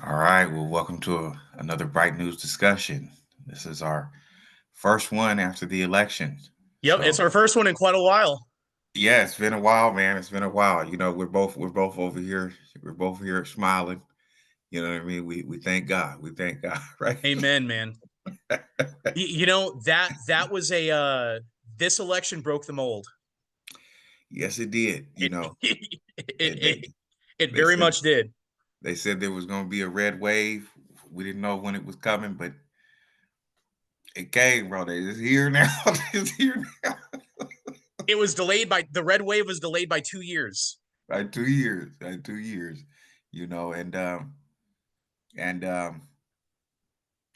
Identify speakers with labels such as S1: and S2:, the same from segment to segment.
S1: All right. Well, welcome to another Bright News discussion. This is our first one after the election.
S2: Yep,
S1: So,
S2: it's our first one in quite a while.
S1: yeah, it's been a while, man. It's been a while. We're both over here. We're both here smiling. You know what I mean? We thank God. We thank God, right?
S2: Amen, man. That was a this election broke the mold.
S1: Yes, it did.
S2: It it
S1: They they,
S2: it, it
S1: they
S2: very
S1: said
S2: much did.
S1: they said there was going to be a red wave. We didn't know when it was coming, but it came, bro. It's here now. It's here now.
S2: It was delayed by the red wave was delayed by 2 years.
S1: Like 2 years. Like 2 years. And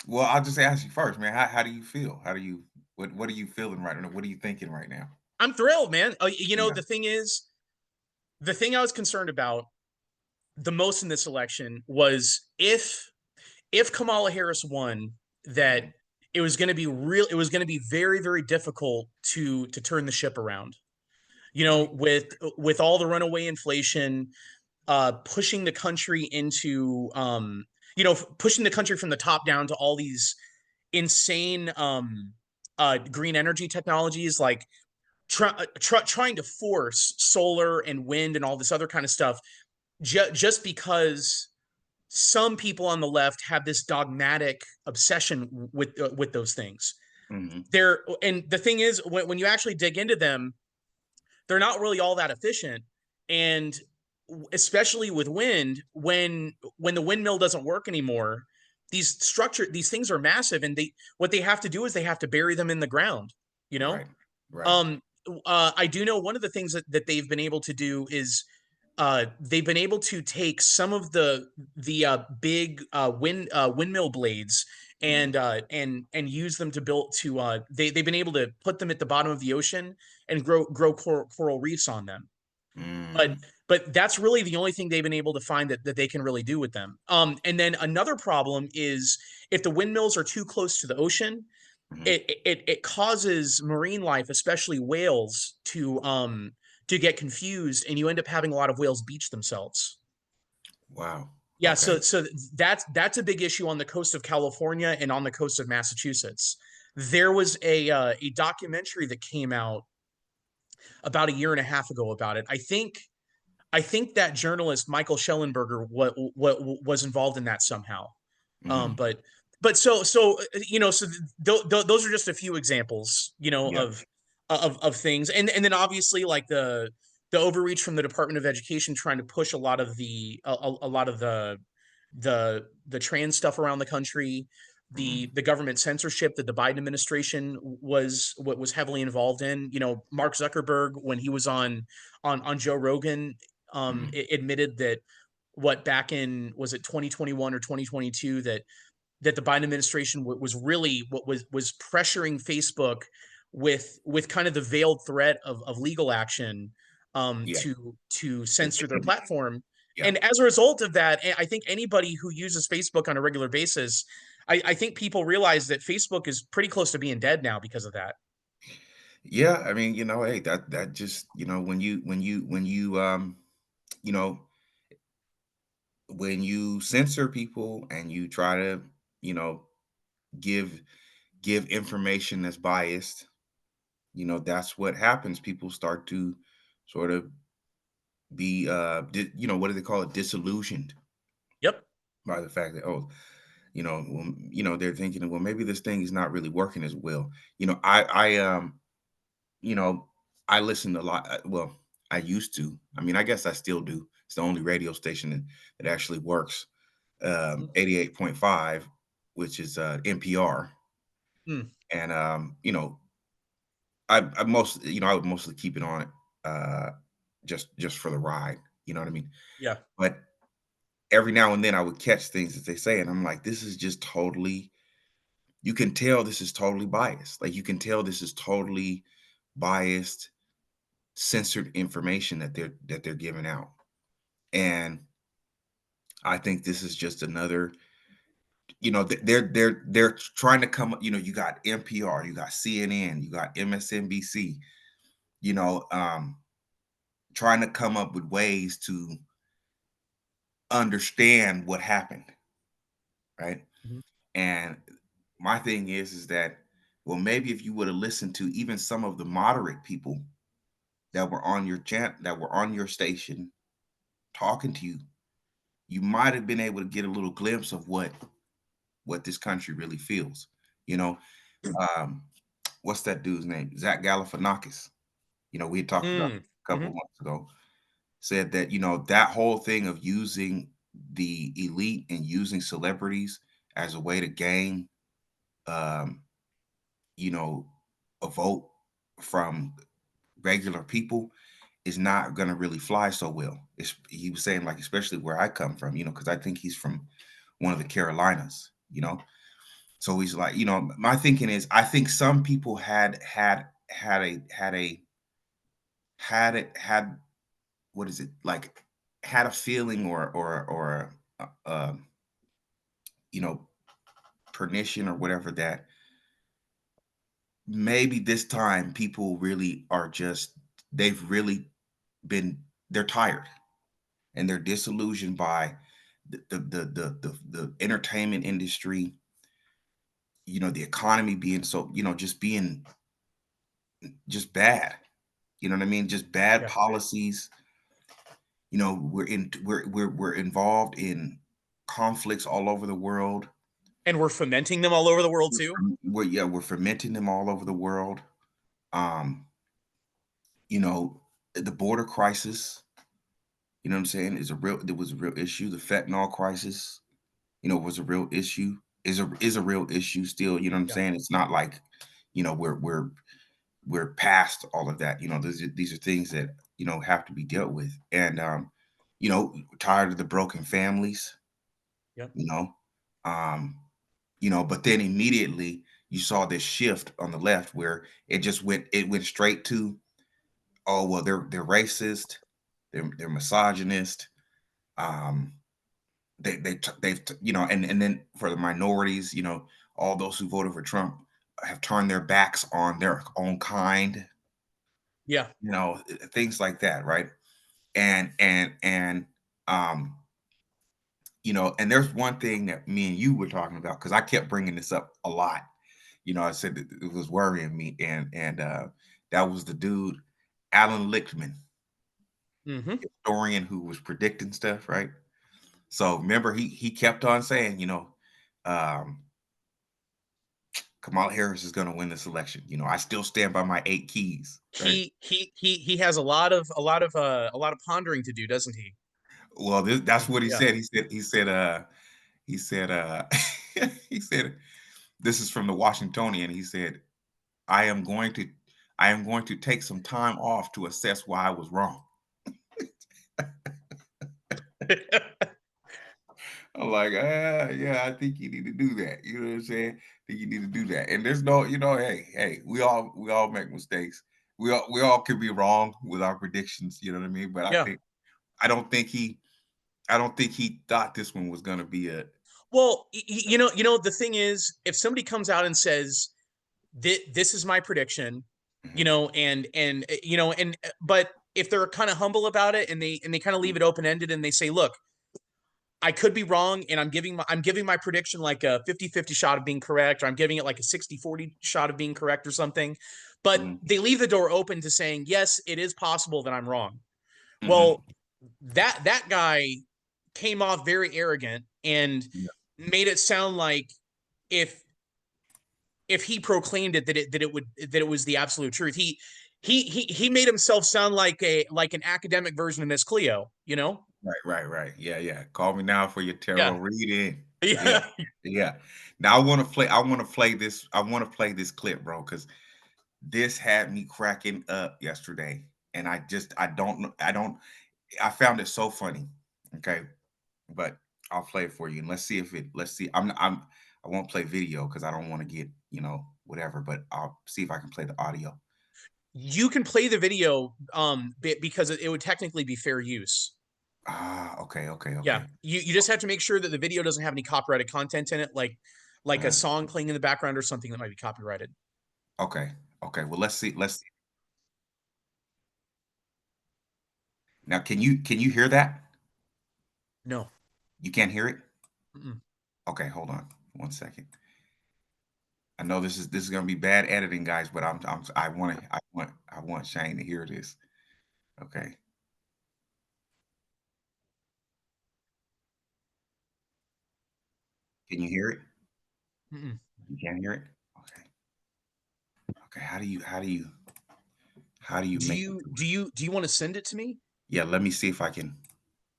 S1: well, I'll just ask you first, man. How do you feel? What are you feeling right now? What are you thinking right now?
S2: I'm thrilled, man.
S1: Yeah.
S2: The thing is, the thing I was concerned about the most in this election was if Kamala Harris won, that
S1: Mhm.
S2: it was going to be very, very difficult to turn the ship around.
S1: Right.
S2: With all the runaway inflation, pushing the country into pushing the country from the top down to all these insane green energy technologies, like trying to force solar and wind and all this other kind of stuff, just because some people on the left have this dogmatic obsession with those things.
S1: Hmm.
S2: And the thing is, when you actually dig into them, they're not really all that efficient. And especially with wind, when the windmill doesn't work anymore, these things are massive, and they what they have to do is they have to bury them in the ground, you know.
S1: Right. Right.
S2: um I do know one of the things that they've been able to do is they've been able to take some of the big windmill blades
S1: Hmm.
S2: and use them to build to they've been able to put them at the bottom of the ocean and grow coral reefs on them. but
S1: Mm.
S2: but that's really the only thing they've been able to find that they can really do with them. And then another problem is, if the windmills are too close to the ocean,
S1: Hmm.
S2: it causes marine life, especially whales, to get confused, and you end up having a lot of whales beach themselves.
S1: Wow.
S2: Yeah,
S1: Okay.
S2: so that's a big issue on the coast of California and on the coast of Massachusetts. There was a documentary that came out about a year and a half ago about it. I think that journalist Michael Schellenberger was involved in that somehow. Um,
S1: Hmm.
S2: but those are just a few examples,
S1: Yeah.
S2: of things, and then obviously, like the overreach from the Department of Education trying to push a lot of the trans stuff around the country,
S1: Hmm.
S2: the government censorship that the Biden administration was heavily involved in. Mark Zuckerberg, when he was on Joe Rogan,
S1: Hmm.
S2: admitted that, what, back in, was it 2021 or 2022, that the Biden administration was really what was pressuring Facebook with kind of the veiled threat of legal action,
S1: Yeah.
S2: to censor their platform.
S1: Yeah.
S2: And as a result of that, I think anybody who uses Facebook on a regular basis, I think people realize that Facebook is pretty close to being dead now because of that.
S1: Yeah. I mean, hey, that just, you know, when you censor people and you try to, you know, give give information that's biased, that's what happens. People start to sort of be what do they call it, disillusioned
S2: Yep.
S1: by the fact that, oh, well, they're thinking, well, maybe this thing is not really working as well. You know I listen a lot, well, I used to, I mean, I guess I still do. It's the only radio station that actually works, 88.5, which is NPR.
S2: Hmm.
S1: And I would mostly keep it on, uh, just for the ride. You know what I mean?
S2: Yeah.
S1: But every now and then I would catch things that they say, and I'm like, this is just totally. You can tell this is totally biased. Like, you can tell this is totally biased, censored information that they're giving out. And I think this is just another. They're trying to come. You got NPR, you got CNN, you got MSNBC. You know, trying to come up with ways to understand what happened. right?
S2: Mhm.
S1: And my thing is that, well, maybe if you would have listened to even some of the moderate people that were on your that were on your station talking to you, you might have been able to get a little glimpse of what this country really feels. You know, um, what's that dude's name? Zach Galifianakis. We had talked about
S2: Mm.
S1: a couple
S2: Mhm.
S1: of months ago. Said that that whole thing of using the elite and using celebrities as a way to gain, um, you know, a vote from regular people is not going to really fly so well. He was saying, like, especially where I come from, because I think he's from one of the Carolinas, So he's like, my thinking is, I think some people had what is it, like, had a feeling or you know permission or whatever, that maybe this time people really are just, they've really been, they're tired and they're disillusioned by the entertainment industry, the economy being so, just being just bad. You know what I mean? Just bad
S2: Yeah.
S1: policies. We're involved in conflicts all over the world.
S2: And we're fomenting them all over the world too.
S1: We're fermenting them all over the world. Um, the border crisis, what I'm saying, there was a real issue. The fentanyl crisis, was a real issue, is a real issue still, you know what I'm
S2: Yeah.
S1: saying? It's not like, we're past all of that. These are things that, have to be dealt with. And tired of the broken families,
S2: Yep.
S1: you know. Um, but then immediately you saw this shift on the left where it went straight to, oh well, they're racist, they're misogynist, um, they've and then for the minorities, all those who voted for Trump have turned their backs on their own kind,
S2: Yeah.
S1: things like that, right? And um, and there's one thing that me and you were talking about, because I kept bringing this up a lot. I said that it was worrying me, and that was the dude, Alan Lichtman,
S2: Mhm.
S1: historian who was predicting stuff, right? So remember, he kept on saying, um, Kamala Harris is going to win this election. I still stand by my 8 keys, right?
S2: He has a lot of pondering to do, doesn't he?
S1: Well, that's what he
S2: Yeah.
S1: said. He said, he said, this is from the Washingtonian. He said, I am going to, I am going to take some time off to assess why I was wrong. I'm like, yeah, I think you need to do that. You know what I'm saying? I think you need to do that. And there's no, hey, we all make mistakes. We all could be wrong with our predictions. You know what I mean? But
S2: Yeah.
S1: I don't think he, I don't think he thought this one was going to be a.
S2: Well, the thing is, if somebody comes out and says, this is my prediction,
S1: Mhm,
S2: but if they're kind of humble about it, and they kind of leave it open ended, and they say, look, I could be wrong, and I'm giving my prediction like a 50-50 shot of being correct, or I'm giving it like a 60-40 shot of being correct or something. But
S1: mhm,
S2: they leave the door open to saying, yes, it is possible that I'm wrong.
S1: mhm.
S2: Well, that guy came off very arrogant and
S1: Yeah,
S2: made it sound like if if he proclaimed it, that it was the absolute truth. He made himself sound like an academic version of Miss Cleo, you know?
S1: right. Yeah, yeah. Call me now for your tarot
S2: Yeah.
S1: reading. Yeah,
S2: Yeah.
S1: yeah. Now I want to play this. I want to play this clip, bro, because this had me cracking up yesterday, and I don't know, I found it so funny. Okay, but I'll play it for you, and let's see. I won't play video because I don't want to get, whatever, but I'll see if I can play the audio.
S2: You can play the video because it would technically be fair use.
S1: Okay.
S2: Yeah. You just have to make sure that the video doesn't have any copyrighted content in it, like a
S1: Uh,
S2: song playing in the background or something that might be copyrighted.
S1: okay. Well, let's see. Now, can you hear that?
S2: No.
S1: You can't hear it?
S2: Mm-mm.
S1: Okay, hold on 1 second. I know this is gonna be bad editing, guys, but I want Shane to hear this. Okay. Can you hear it?
S2: Mm-mm.
S1: You can't hear it? Okay. Okay. How do you
S2: Do
S1: make it
S2: you
S1: to
S2: do
S1: it?
S2: you do you want to send it to me?
S1: Yeah, let me see if I can.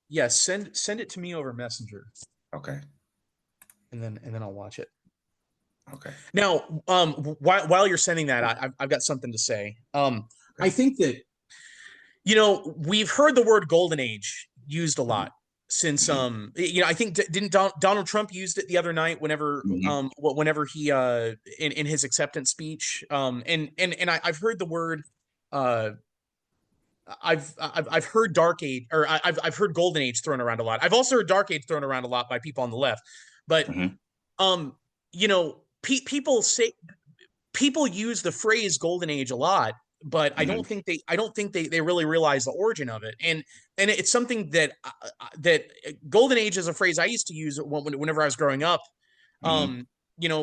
S2: Yeah, send it to me over Messenger,
S1: Okay.
S2: and then I'll watch it.
S1: Okay.
S2: Now, while you're sending that, I've got something to say. I
S1: Okay.
S2: think that we've heard the word golden age used a
S1: Mhm,
S2: lot since
S1: mhm,
S2: I think didn't Donald Trump used it the other night whenever
S1: mhm,
S2: whenever he in his acceptance speech and I've heard the word uh I've heard dark age or I've heard golden age thrown around a lot. I've also heard dark age thrown around a lot by people on the left. But
S1: mhm,
S2: um people use the phrase golden age a lot, but
S1: mhm,
S2: I don't think they really realize the origin of it. And it's something that golden age is a phrase I used to use whenever I was growing up.
S1: mhm.
S2: um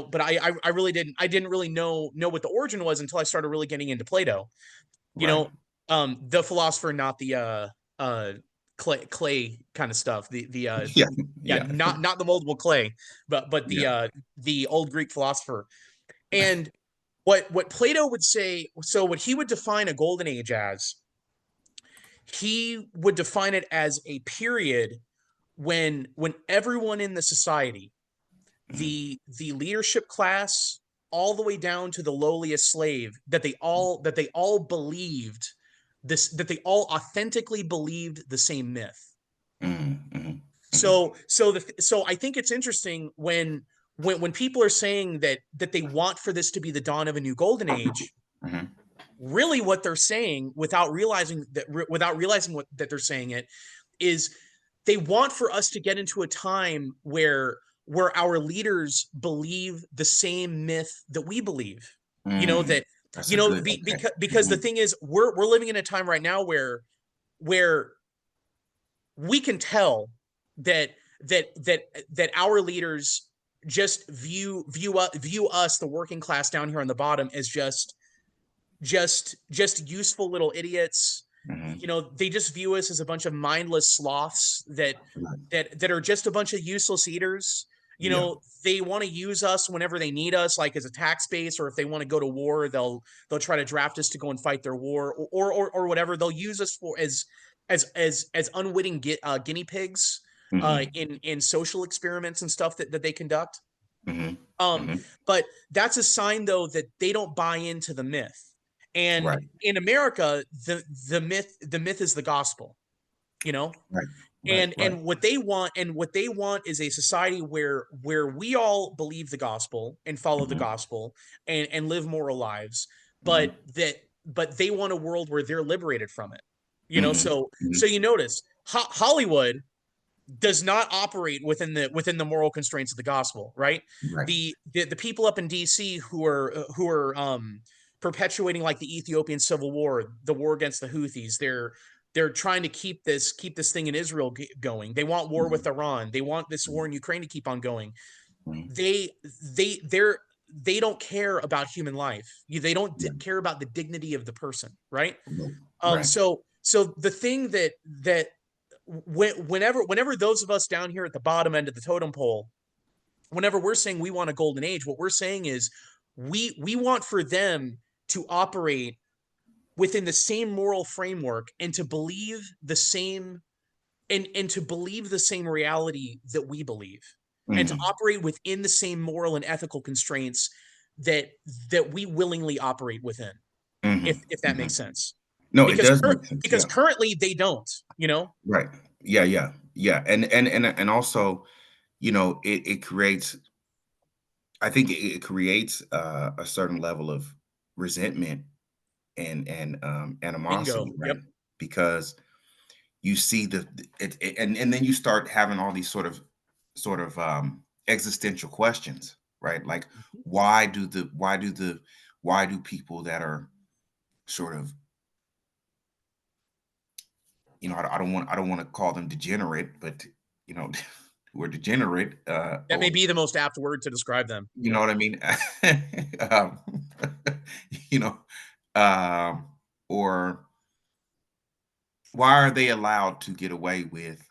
S2: but I really didn't really know what the origin was until I started really getting into Plato. you
S1: Right.
S2: know the philosopher, not the uh clay kind of stuff,
S1: Yeah.
S2: yeah,
S1: Yeah.
S2: not the moldable clay, but
S1: Yeah.
S2: the old Greek philosopher. And what Plato would say, so what he would define a golden age as, he would define it as a period when everyone in the society,
S1: Mhm,
S2: the leadership class, all the way down to the lowliest slave, that they all believed this, that they all authentically believed the same myth.
S1: mhm, mhm, mhm,
S2: So I think it's interesting when people are saying that they want for this to be the dawn of a new golden age.
S1: mhm,
S2: Really what they're saying, without realizing what that they're saying it, is they want for us to get into a time where our leaders believe the same myth that we believe.
S1: mm.
S2: That
S1: That's a good. Okay.
S2: because the
S1: Mhm,
S2: thing is, we're living in a time right now where we can tell that that our leaders just view us, the working class down here on the bottom, as just useful little idiots.
S1: mhm.
S2: They just view us as a bunch of mindless sloths
S1: Right.
S2: that are just a bunch of useless eaters.
S1: Yeah.
S2: They want to use us whenever they need us, like as a tax base, or if they want to go to war, they'll try to draft us to go and fight their war, or whatever. They'll use us for as unwitting guinea pigs
S1: Mhm,
S2: in social experiments and stuff that they conduct.
S1: mhm,
S2: um,
S1: mhm.
S2: but that's a sign, though, that they don't buy into the myth. And
S1: Right.
S2: in America, the myth is the gospel, you know?
S1: Right. Right. Right.
S2: And what they want is a society where we all believe the gospel and follow the
S1: Mhm,
S2: gospel and live moral lives,
S1: mhm,
S2: but they want a world where they're liberated from it.
S1: mhm,
S2: So
S1: mhm.
S2: you notice Hollywood does not operate within the moral constraints of the gospel, right?
S1: Right.
S2: The people up in DC who are perpetuating, like, the Ethiopian civil war, the war against the Houthis. They're trying to keep this thing in Israel going. They want war with
S1: Mhm,
S2: Iran. They want this war
S1: mhm,
S2: in Ukraine to keep on going.
S1: mhm.
S2: They they they're they don't care about human life. They don't
S1: Right.
S2: care about the dignity of the person, right?
S1: Right. Right.
S2: So the thing that whenever those of us down here at the bottom end of the totem pole, whenever we're saying we want a golden age, what we're saying is we want for them to operate within the same moral framework, and to believe the same, and to believe the same reality that we believe, and to
S1: Mhm,
S2: operate within the same moral and ethical constraints that we willingly operate within,
S1: mhm,
S2: if that makes
S1: mhm.
S2: sense.
S1: No, it
S2: because
S1: does
S2: cur-
S1: make sense.
S2: because
S1: Yeah.
S2: currently they don't.
S1: Right. Yeah. Yeah. Yeah. And also, it creates. I think it creates a certain level of resentment and
S2: Bingo.
S1: animosity,
S2: Yep.
S1: right? Because you see and then you start having all these sort of existential questions, right? Like, why do people that are sort of, I don't want to call them degenerate, but you know who are degenerate,
S2: That may
S1: or
S2: be the most apt word to describe them.
S1: you know what I mean? um, you know, um, or why are they allowed to get away with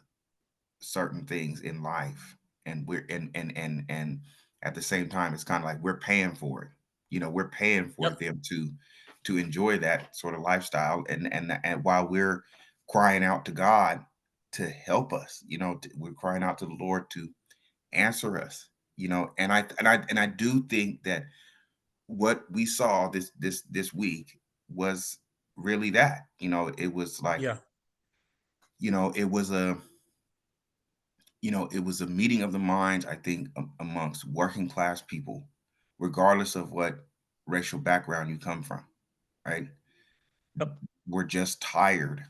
S1: certain things in life, and we're and at the same time it's kind of like we're paying for it, we're paying for
S2: Yep.
S1: them to enjoy that sort of lifestyle, and while we're crying out to God to help us, we're crying out to the Lord to answer us, and I do think that what we saw this week was really that, it was like,
S2: Yeah.
S1: it was a it was a meeting of the minds, I think, amongst working class people, regardless of what racial background you come from, right?
S2: Yep.
S1: We're just tired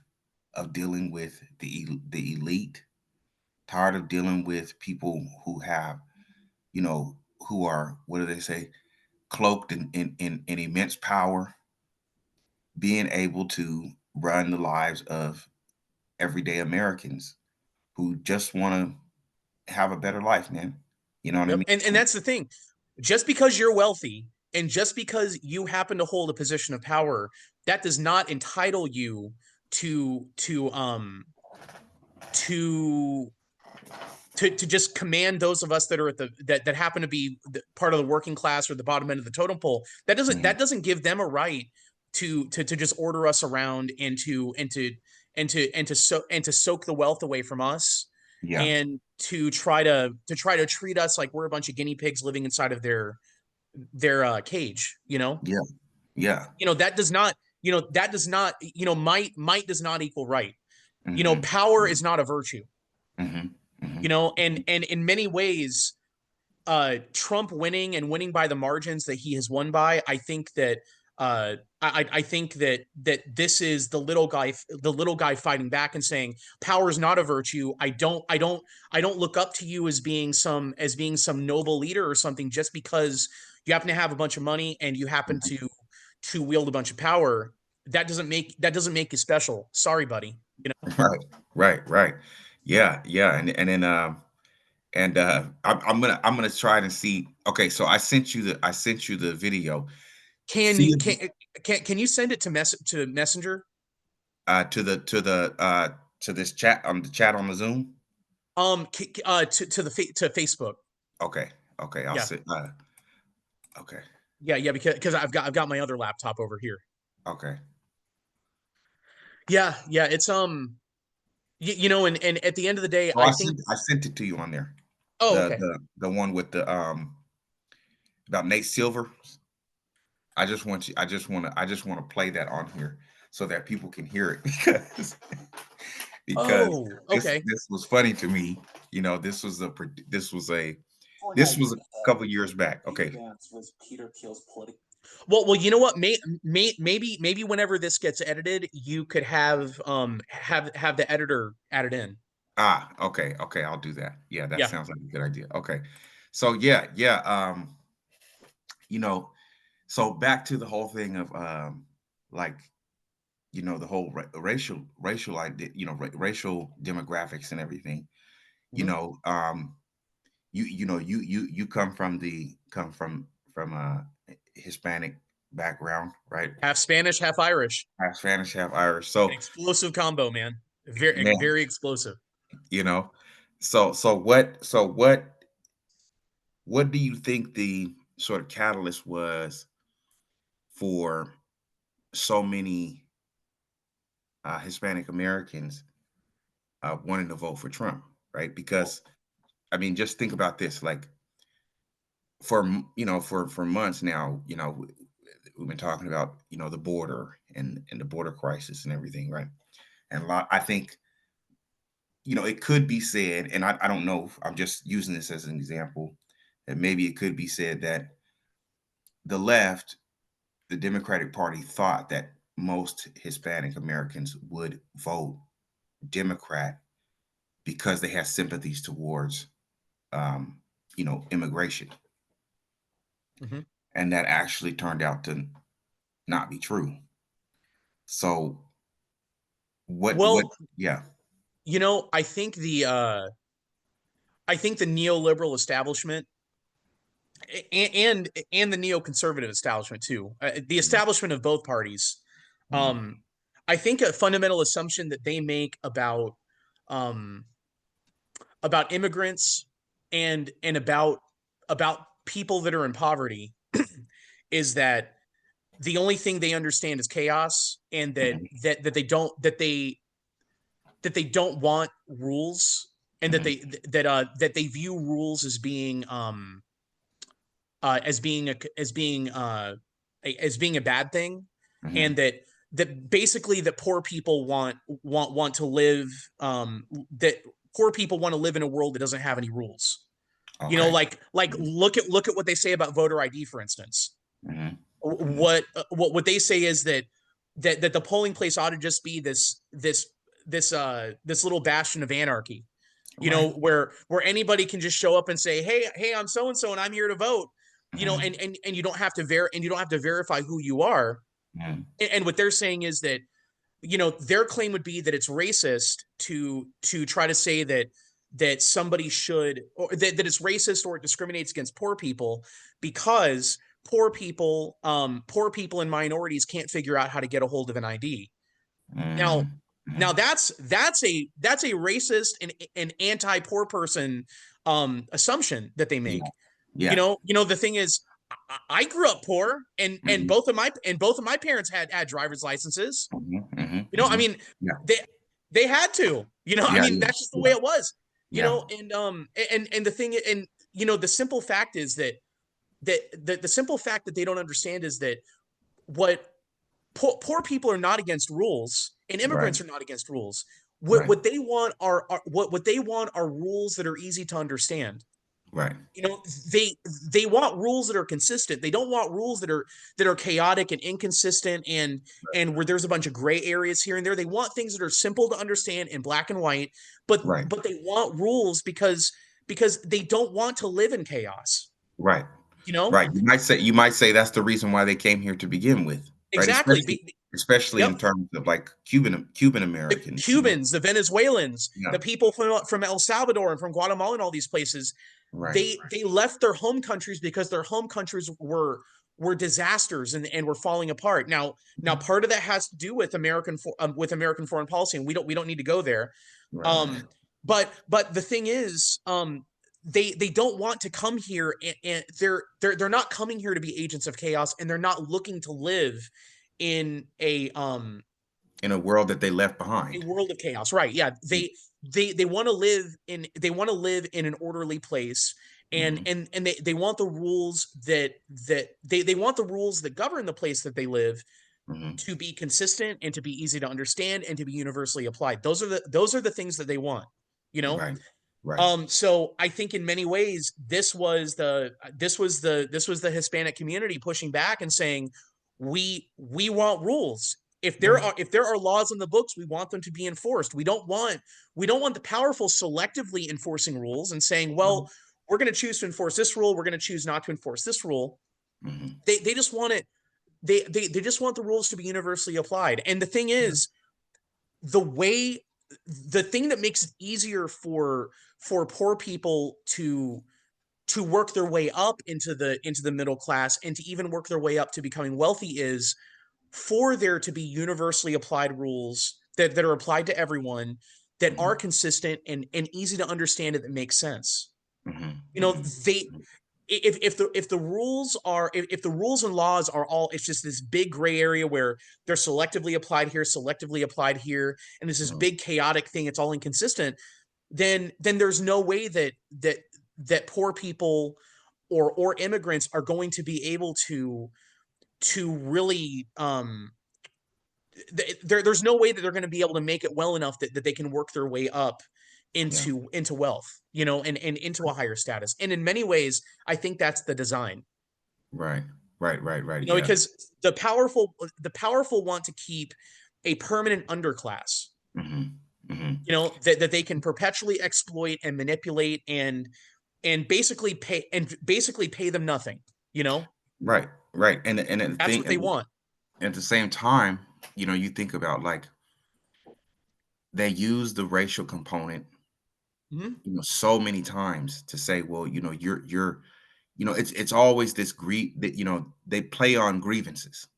S1: of dealing with the elite, tired of dealing with people who have, who are, what do they say, cloaked in immense power, being able to run the lives of everyday Americans who just want to have a better life, man. You know what I
S2: Yep.
S1: mean?
S2: And that's the thing. Just because you're wealthy and just because you happen to hold a position of power, that does not entitle you to to to just command those of us that are at that happen to be part of the working class or the bottom end of the totem pole. That doesn't
S1: Mhm.
S2: give them a right to just order us around and to soak the wealth away from us,
S1: Yeah.
S2: and to try to treat us like we're a bunch of guinea pigs living inside of their cage.
S1: Yeah. Yeah.
S2: That does not, might does not equal right.
S1: Mhm.
S2: Power is not a virtue.
S1: Mhm. Mhm.
S2: And in many ways, Trump winning and winning by the margins that he has won by, I think that I think that this is the little guy fighting back and saying power is not a virtue. I don't look up to you as being some noble leader or something just because you happen to have a bunch of money and you happen
S1: Mhm.
S2: to wield a bunch of power. That doesn't make you special. Sorry, buddy.
S1: Right. Right. Right. Yeah. Yeah. And then I'm gonna try and see. Okay, so I sent you the video.
S2: Can
S1: See
S2: you
S1: if
S2: can you send it to Messenger?
S1: to this chat on the Zoom.
S2: To Facebook.
S1: Okay. Okay. I'll
S2: Yeah,
S1: sit. Okay.
S2: yeah, because I've got my other laptop over here.
S1: Okay.
S2: Yeah, yeah, it's and at the end of the day,
S1: Oh,
S2: I think.
S1: I sent it to you on there.
S2: Oh,
S1: The
S2: okay.
S1: the the one with the about Nate Silver. I just want to play that on here so that people can hear it because
S2: Oh,
S1: this
S2: okay.
S1: this was funny to me. This was a couple years back. Okay.
S2: Well, you know what? Maybe whenever this gets edited, you could have the editor added in.
S1: Okay, okay, I'll do that. Yeah, that
S2: Yeah.
S1: sounds like a good idea. Okay. So yeah, yeah, you know, so back to the whole thing of like, the whole racial demographics and everything. You
S2: Mhm.
S1: know, you come from Hispanic background, right?
S2: Half Spanish, half Irish.
S1: Half Spanish, half Irish.
S2: An
S1: So,
S2: explosive combo, man. Very
S1: man,
S2: very explosive.
S1: you know, so what do you think the sort of catalyst was for so many Hispanic Americans wanting to vote for Trump, right? Because I mean, just think about this: like for months now, we've been talking about the border and the border crisis and everything, right? And I think it could be said, and I don't know. I'm just using this as an example that maybe it could be said that the left, the Democratic Party, thought that most Hispanic Americans would vote Democrat because they have sympathies towards, immigration,
S2: Mhm.
S1: and that actually turned out to not be true. So what?
S2: Well,
S1: Yeah.
S2: I think I think the neoliberal establishment and the neoconservative establishment too, the
S1: Mhm,
S2: establishment of both parties.
S1: mhm,
S2: Um, I think a fundamental assumption that they make um, about immigrants and about people that are in poverty is that the only thing they understand is chaos, and
S1: mhm,
S2: that they don't want rules, and
S1: mhm.
S2: that they view rules as being as being a bad thing, and
S1: Mhm.
S2: that basically that poor people want to live that poor people want to live in a world that doesn't have any rules. You know,
S1: Okay.
S2: like
S1: Mhm,
S2: look at what they say about voter ID, for instance.
S1: mhm, mhm.
S2: What they say is that the polling place ought to just be this little bastion of anarchy, you
S1: Right.
S2: know, where anybody can just show up and say, hey, I'm so and so and I'm here to vote, you know,
S1: Mhm,
S2: and you don't have to and you don't have to verify who you are.
S1: mhm,
S2: And what they're saying is that, you know, their claim would be that it's racist to try to say that somebody should, or that it's racist or it discriminates against poor people because poor people and minorities can't figure out how to get a hold of an ID. Now,
S1: mhm,
S2: now
S1: mhm.
S2: that's a racist and an anti poor person assumption that they
S1: Yeah.
S2: make.
S1: Yeah.
S2: You know the thing is, I grew up poor, and
S1: Mhm,
S2: both of my parents had driver's licenses.
S1: mhm, mhm,
S2: You know, I
S1: mhm.
S2: mean,
S1: Yeah.
S2: they they had to. You know, I
S1: Yeah,
S2: mean,
S1: yeah,
S2: that's just the way
S1: yeah,
S2: it was. You
S1: yeah.
S2: know, and the thing, and you know, the simple fact is that the simple fact that they don't understand is that what poor people are not against rules, and
S1: Right,
S2: immigrants are not against rules.
S1: right,
S2: What they want what they want are rules that are easy to understand.
S1: right,
S2: You know, they they want rules that are consistent. They don't want rules that are chaotic and inconsistent, and where there's a bunch of gray areas here and there. They want things that are simple to understand in black and white,
S1: right,
S2: but they want rules because they don't want to live in chaos.
S1: right,
S2: You know,
S1: right. You might say that's the reason why they came here to begin with, right?
S2: exactly.
S1: Especially in
S2: Yep.
S1: terms of like Cuban
S2: The
S1: Americans, you know?
S2: Cubans, the Venezuelans,
S1: Yeah.
S2: the people from El Salvador and from Guatemala and all these places,
S1: Right.
S2: they left their home countries because their home countries were disasters and were falling apart. Now
S1: Mhm.
S2: part of that has to do with American foreign policy, and we don't need to go there.
S1: Right, right.
S2: Um, but the thing is, they don't want to come here, and they're not coming here to be agents of chaos, and they're not looking to live in
S1: In a world that they left
S2: a
S1: behind.
S2: world of chaos, right? Yeah,
S1: Mm,
S2: they want to live in an orderly place,
S1: mhm,
S2: and they want the rules they want the rules that govern the place that they live
S1: mhm.
S2: to be consistent and to be easy to understand and to be universally applied. Those are the things that they want, you know.
S1: Right, right.
S2: So I think in many ways this was the Hispanic community pushing back and saying we want rules.
S1: Right.
S2: If there are laws in the books, we want them to be enforced. We don't want the powerful selectively enforcing rules and saying,
S1: Right.
S2: well, we're going to choose to enforce this rule, we're going to choose not to enforce this rule.
S1: Mhm.
S2: They just want it they just want the rules to be universally applied. And the thing
S1: Yeah.
S2: is, the way the thing that makes it easier for poor people to work their way up into the middle class and to even work their way up to becoming wealthy is for there to be universally applied rules that are applied to everyone, that are
S1: Mhm,
S2: consistent and easy to understand and that make sense.
S1: mhm,
S2: You know,
S1: mhm,
S2: they if the rules are if the rules and laws are all, it's just this big gray area where they're selectively applied here, and it's this
S1: mhm.
S2: big chaotic thing, it's all inconsistent, then there's no way that poor people or immigrants are going to be able to really there's no way that they're going to be able to make it well enough that they can work their way up
S1: Yeah.
S2: into wealth, you know, and into a higher status. And in many ways, I think that's the design.
S1: Right. Right, right, right.
S2: You know,
S1: Yeah.
S2: because the powerful want to keep a permanent underclass,
S1: Mhm, mhm.
S2: you know, that they can perpetually exploit and manipulate and basically pay them nothing, you know.
S1: Right, right. And the
S2: That's
S1: thing
S2: what they
S1: and
S2: want.
S1: at the same time, you think about like they use the racial component
S2: Mhm.
S1: so many times to say, well, it's always this that, they play on grievances,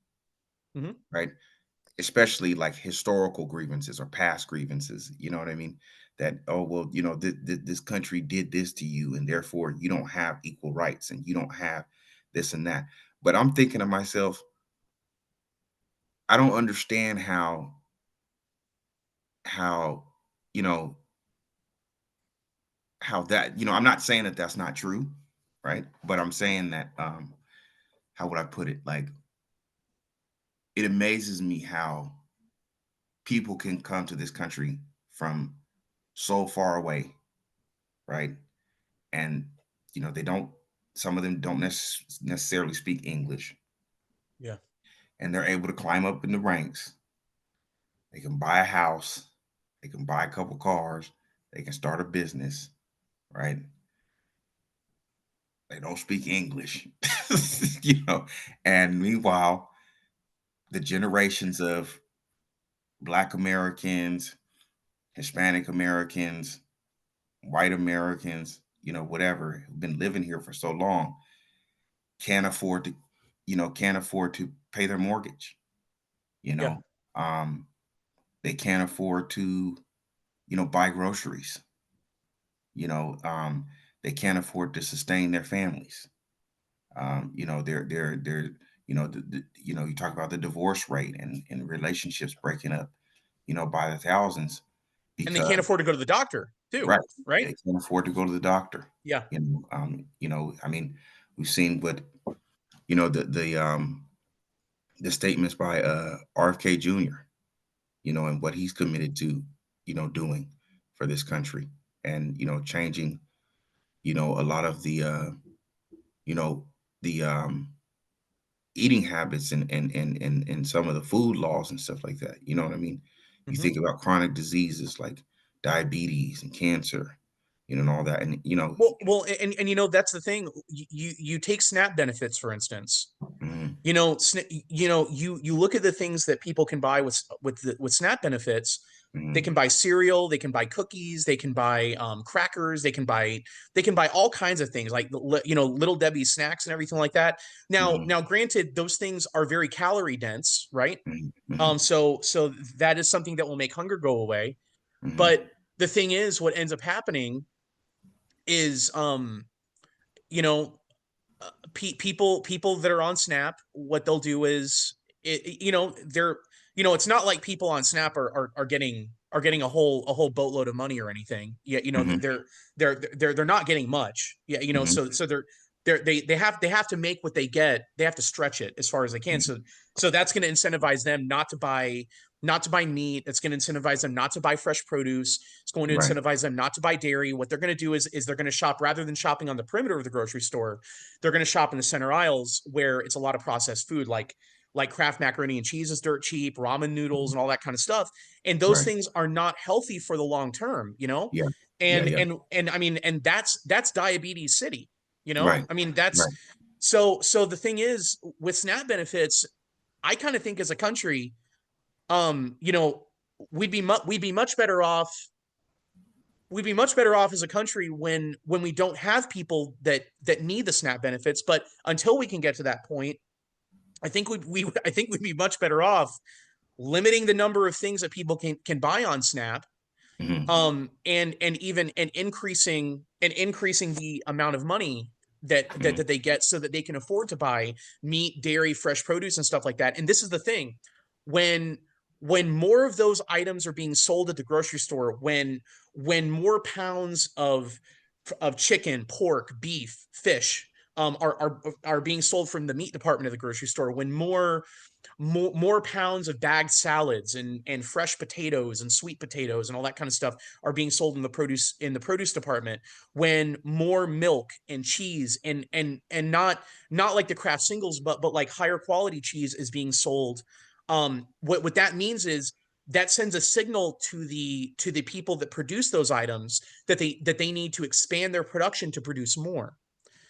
S2: Mhm.
S1: right? Especially like historical grievances or past grievances, you know what I mean? That, oh, well, this country did this to you, and therefore you don't have equal rights and you don't have this and that. But I'm thinking to myself, I don't understand how, you know, how that, I'm not saying that that's not true, right? But I'm saying that, how would I put it? Like, it amazes me how people can come to this country from so far away, right? And they don't. Some of them don't necessarily speak English,
S2: Yeah.
S1: and they're able to climb up in the ranks. They can buy a house, they can buy a couple cars, they can start a business, right? They don't speak English, you know. And meanwhile, the generations of Black Americans, Hispanic Americans, white Americans, whatever, who've been living here for so long, can't afford to, can't afford to pay their mortgage. You
S2: Yeah.
S1: know, um, they can't afford to, buy groceries. You know, they can't afford to sustain their families. They're you talk about the divorce rate and relationships breaking up, by the thousands
S2: And they
S1: because
S2: can't afford to go to the doctor too,
S1: right,
S2: right?
S1: they can't afford to go to the doctor.
S2: Yeah.
S1: I mean, we've seen what the statements by RFK Jr. And what he's committed to, doing for this country, and changing, a lot of you know, the eating habits and some of the food laws and stuff like that. You know what I mean? You
S2: Mhm.
S1: think about chronic diseases like diabetes and cancer, and all that, and
S2: That's the thing. You take SNAP benefits, for instance.
S1: mhm,
S2: You look at the things that people can buy with SNAP benefits. They
S1: mhm,
S2: can buy cereal, they can buy cookies, they can buy crackers, they can buy all kinds of things like Little Debbie snacks and everything like that.
S1: mhm,
S2: Now, granted, those things are very calorie dense, right?
S1: mhm, mhm,
S2: So that is something that will make hunger go away.
S1: mhm,
S2: But the thing is, what ends up happening is, you know, people that are on Snap, what they'll do is, they're, it's not like people on Snap are getting a whole boatload of money or anything. Yeah,
S1: mhm,
S2: they're not getting much. Yeah,
S1: mhm,
S2: so they have to make what they get. They have to stretch it as far as they can.
S1: mhm,
S2: So that's going to incentivize them not to buy meat. It's going to incentivize them not to buy fresh produce. It's going to
S1: right,
S2: incentivize them not to buy dairy. What they're going to do is they're going to shop, rather than shopping on the perimeter of the grocery store, they're going to shop in the center aisles where it's a lot of processed food, like Kraft macaroni and cheese is dirt cheap, ramen noodles,
S1: mhm,
S2: and all that kind of stuff. And those
S1: right,
S2: things are not healthy for the long term,
S1: yeah, yeah, yeah,
S2: and I mean, and that's diabetes city,
S1: right,
S2: I mean, that's
S1: right,
S2: so the thing is with SNAP benefits, I kind of think as a country, you know, we'd be much better off, as a country when we don't have people that need the SNAP benefits. But until we can get to that point, I think we'd be much better off limiting the number of things that people can buy on SNAP,
S1: mhm,
S2: and increasing the amount of money
S1: mhm,
S2: that they get, so that they can afford to buy meat, dairy, fresh produce, and stuff like that. And this is the thing: when more of those items are being sold at the grocery store, when more pounds of chicken, pork, beef, fish, are being sold from the meat department of the grocery store, when more pounds of bagged salads and fresh potatoes and sweet potatoes and all that kind of stuff are being sold in the produce department, when more milk and cheese and not like the Kraft singles, but like higher quality cheese is being sold. What that means is that sends a signal to the people that produce those items that they need to expand their production to produce more.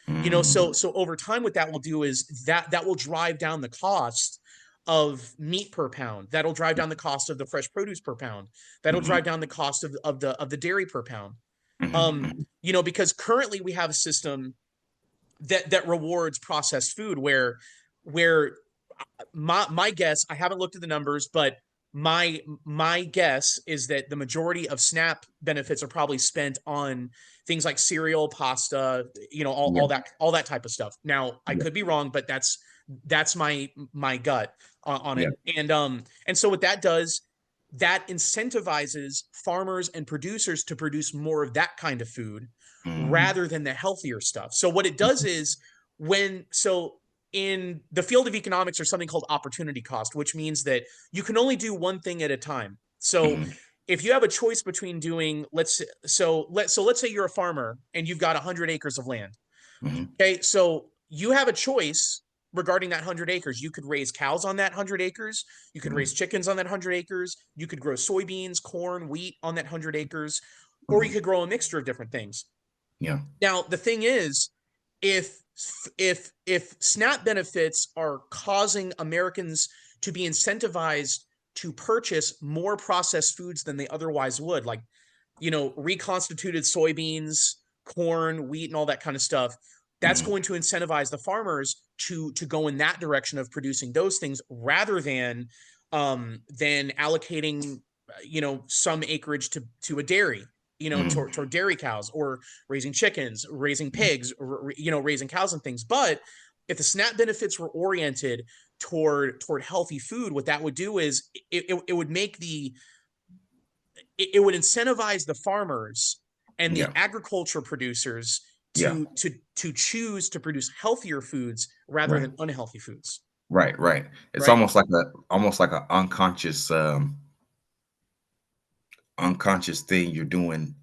S1: mhm,
S2: So over time, what that will do is that will drive down the cost of meat per pound. That'll drive down the cost of the fresh produce per pound. That'll
S1: mhm,
S2: drive down the cost of the dairy per pound.
S1: Mhm.
S2: Because currently we have a system that rewards processed food where my guess, I haven't looked at the numbers, but my guess is that the majority of SNAP benefits are probably spent on things like cereal, pasta,
S1: Yeah.
S2: all that type of stuff. Now, I
S1: Yeah.
S2: could be wrong, but that's my gut on
S1: Yeah.
S2: it. And so what that does, that incentivizes farmers and producers to produce more of that kind of food
S1: Mhm.
S2: rather than the healthier stuff. So what it does is in the field of economics, there's something called opportunity cost, which means that you can only do one thing at a time. So
S1: Mhm.
S2: if you have a choice between doing, let's say you're a farmer and you've got 100 acres of land.
S1: Mhm.
S2: Okay, so you have a choice regarding that 100 acres. You could raise cows on that 100 acres. You could raise
S1: Mhm.
S2: chickens on that 100 acres. You could grow soybeans, corn, wheat on that 100 acres, or you
S1: Mhm.
S2: could grow a mixture of different things.
S1: Yeah.
S2: Now, the thing is, if if SNAP benefits are causing Americans to be incentivized to purchase more processed foods than they otherwise would, like reconstituted soybeans, corn, wheat, and all that kind of stuff, that's
S1: Mhm.
S2: going to incentivize the farmers to go in that direction of producing those things rather than allocating some acreage to a dairy,
S1: Mhm.
S2: toward dairy cows, or raising chickens, raising pigs, raising cows and things. But if the SNAP benefits were oriented toward healthy food, what that would do is it would make it would incentivize the farmers and the
S1: Yeah.
S2: agriculture producers
S1: Yeah.
S2: to choose to produce healthier foods rather
S1: Right.
S2: than unhealthy foods,
S1: Right. Right. It's
S2: right?
S1: almost like a unconscious thing you're doing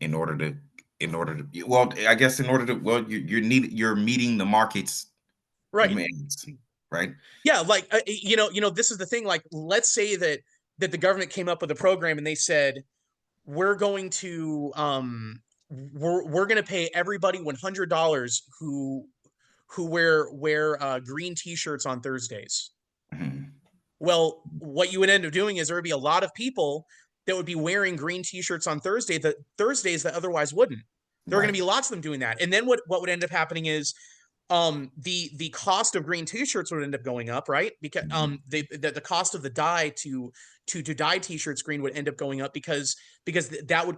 S1: well, I guess in order to well you're meeting the market's
S2: Right.
S1: demands, right?
S2: Yeah, like this is the thing. Like, let's say that the government came up with a program and they said, we're going to we're going to pay everybody $100 who wear green t-shirts on Thursdays.
S1: Mhm.
S2: Well, what you would end up doing is there would be a lot of people that would be wearing green t-shirts on Thursdays that otherwise wouldn't. There are going
S1: Right.
S2: to be lots of them doing that. And then what would end up happening is the cost of green t-shirts would end up going up, right? Because
S1: Mhm.
S2: the cost of the dye to dye t-shirts green would end up going up because that would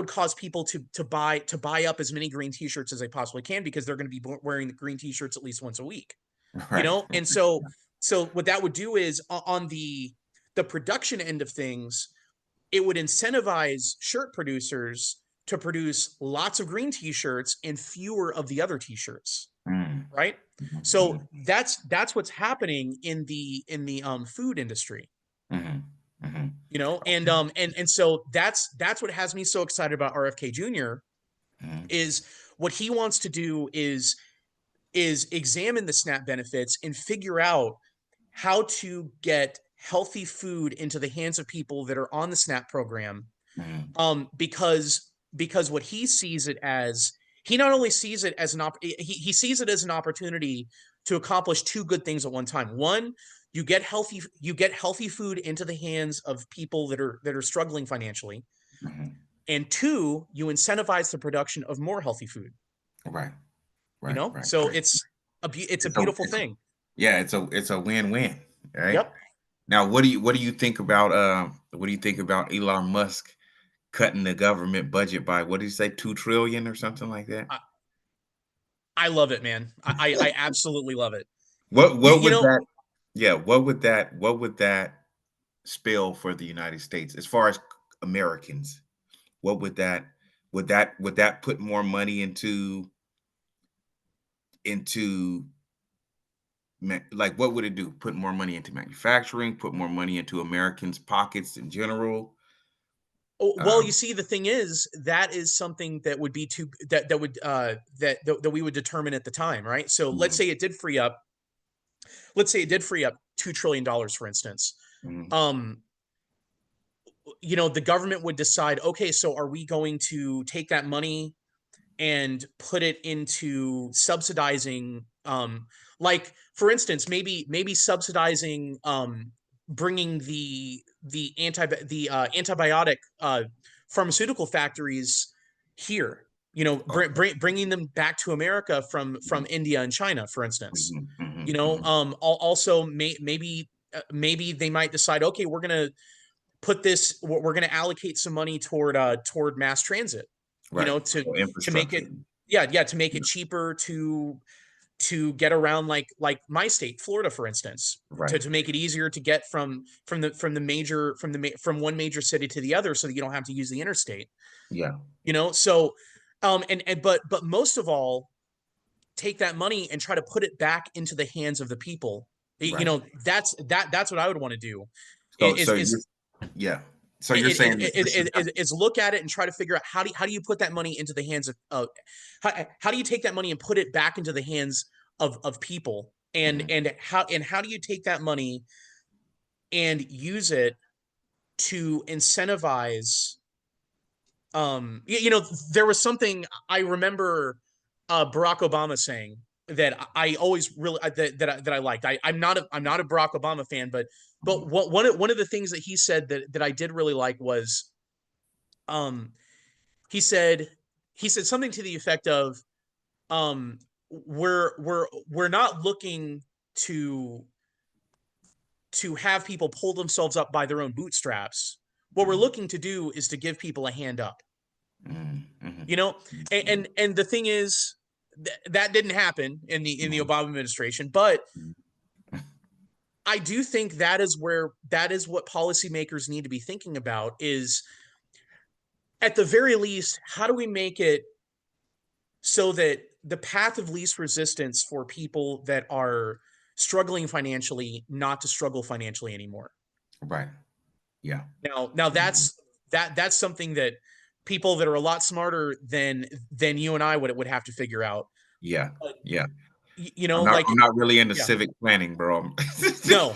S2: cause people to buy up as many green t-shirts as they possibly can, because they're going to be wearing the green t-shirts at least once a week,
S1: Right.
S2: and so what that would do is, on the production end of things, it would incentivize shirt producers to produce lots of green t-shirts and fewer of the other t-shirts,
S1: Mhm.
S2: right?
S1: Mhm.
S2: So
S1: Mhm.
S2: that's what's happening in the food industry,
S1: Mhm. Mhm.
S2: and so that's what has me so excited about RFK Jr.
S1: Mhm.
S2: is what he wants to do is examine the SNAP benefits and figure out how to get healthy food into the hands of people that are on the SNAP program.
S1: Mhm.
S2: Because what he sees it as, he not only sees it as he sees it as an opportunity to accomplish two good things at one time. One, you get healthy food into the hands of people that are struggling financially,
S1: Mhm.
S2: and two, you incentivize the production of more healthy food.
S1: Right. Right. Right.
S2: So
S1: Right.
S2: it's a
S1: It's a
S2: beautiful
S1: it's
S2: thing.
S1: yeah, it's a win-win, right?
S2: Yep.
S1: Now, what do you think about what do you think about Elon Musk cutting the government budget by what did he say, 2 trillion or something like that?
S2: I, I love it, man. I absolutely love it. You
S1: What
S2: you
S1: would
S2: know,
S1: that yeah, what would that spell for the United States as far as Americans? What would that would that put more money into like what would it do? Put more money into manufacturing, put more money into Americans' pockets in general?
S2: well, you
S1: Um,
S2: see, the thing is, that is something that would be too that would that we would determine at the time, right? So
S1: mhm,
S2: let's say it did free up $2 trillion, for instance.
S1: mhm,
S2: Um, the government would decide, okay, so are we going to take that money and put it into subsidizing, like, for instance, maybe subsidizing, bringing the antibiotic pharmaceutical factories here. You know,
S1: Okay.
S2: bringing them back to America from
S1: Mhm,
S2: India and China, for instance.
S1: mhm,
S2: You
S1: mhm,
S2: know,
S1: mhm.
S2: also maybe they might decide, okay, we're gonna put this, we're gonna allocate some money toward mass transit. You
S1: Right.
S2: know,
S1: So
S2: to make
S1: infrastructure.
S2: it, yeah, to make
S1: Yeah.
S2: it cheaper to get around, like my state, Florida, for instance,
S1: Right.
S2: to make it easier to get from one major city to the other, so that you don't have to use the interstate.
S1: Yeah.
S2: You know, so and but most of all, take that money and try to put it back into the hands of the people. You
S1: Right.
S2: know, that's what I would want to do.
S1: So
S2: Is
S1: so
S2: is
S1: you're yeah. So you're saying that this is
S2: is look at it and try to figure out, how do you put that money into the hands of, how do you take that money and put it back into the hands of people,
S1: mhm,
S2: and how do you take that money and use it to incentivize, you know, there was something I remember Barack Obama saying that I always really, that I liked. I'm not a Barack Obama fan, but
S1: mhm,
S2: one of the things that he said that I did really like was, um he said he said something to the effect of, um we're not looking to have people pull themselves up by their own bootstraps. What we're
S1: mhm,
S2: looking to do is to give people a hand up.
S1: mhm, mhm,
S2: You know,
S1: mhm,
S2: and the thing is, that didn't happen in the
S1: mhm,
S2: Obama administration, but
S1: mhm.
S2: I do think that is what policymakers need to be thinking about, is, at the very least, how do we make it so that the path of least resistance for people that are struggling financially, not to struggle financially anymore.
S1: Right. Yeah.
S2: Now
S1: Mhm.
S2: that's something that people that are a lot smarter than you and I would have to figure out.
S1: Yeah.
S2: But
S1: Yeah.
S2: you know, like,
S1: I'm not really into
S2: yeah,
S1: civic planning, bro.
S2: no,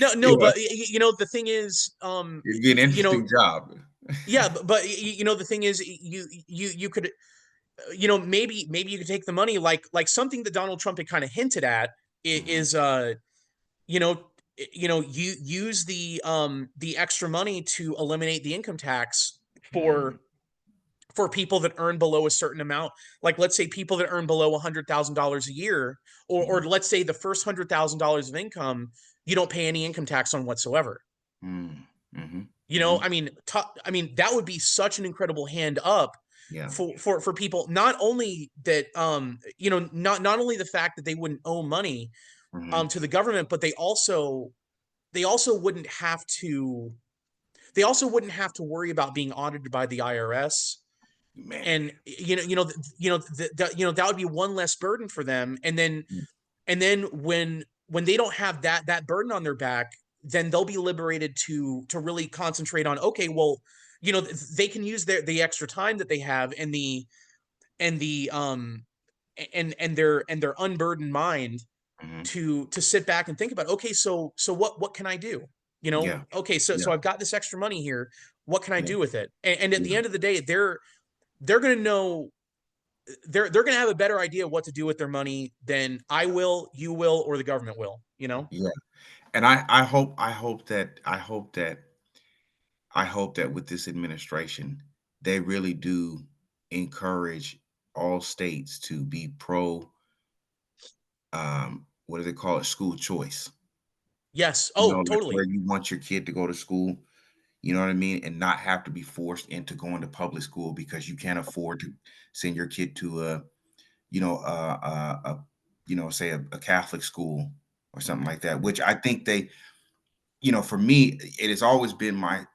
S2: no,
S1: You know,
S2: but you know, the thing is,
S1: it'd be an
S2: you know,
S1: interesting job.
S2: yeah, but you know, the thing is, you could, you know, maybe you could take the money, like something that Donald Trump had kind of hinted at,
S1: Mhm,
S2: is, you know, you use the extra money to eliminate the income tax
S1: mhm,
S2: for people that earn below a certain amount. Like, let's say people that earn below $100,000 a year, or
S1: mhm,
S2: let's say the first $100,000 of income, you don't pay any income tax on whatsoever.
S1: mhm, mhm,
S2: You know,
S1: mhm.
S2: I mean, that would be such an incredible hand up
S1: Yeah.
S2: for people. Not only that, you know, not only the fact that they wouldn't owe money
S1: Mhm.
S2: to the government, but they also wouldn't have to they also wouldn't have to worry about being audited by the IRS.
S1: Man.
S2: And that would be one less burden for them.
S1: Mm,
S2: And then when they don't have that burden on their back, then they'll be liberated to really concentrate on, okay, well, you know, they can use the extra time that they have, and the and their unburdened mind
S1: mhm.
S2: to sit back and think about, okay, so what can I do? You know,
S1: Yeah.
S2: okay,
S1: Yeah.
S2: so I've got this extra money here. What can I
S1: Yeah.
S2: do with it? And at
S1: Yeah.
S2: the end of the day, they're going to know, they're going to have a better idea of what to do with their money than I will, you will, or the government will, you know?
S1: Yeah. And I hope that with this administration, they really do encourage all states to be pro, what do they call it? School choice.
S2: Yes.
S1: You know,
S2: Oh,
S1: like where
S2: totally.
S1: you want your kid to go to school, you know what I mean? And not have to be forced into going to public school because you can't afford to send your kid to a, say a Catholic school or something like that, which I think they, for me, it has always been my,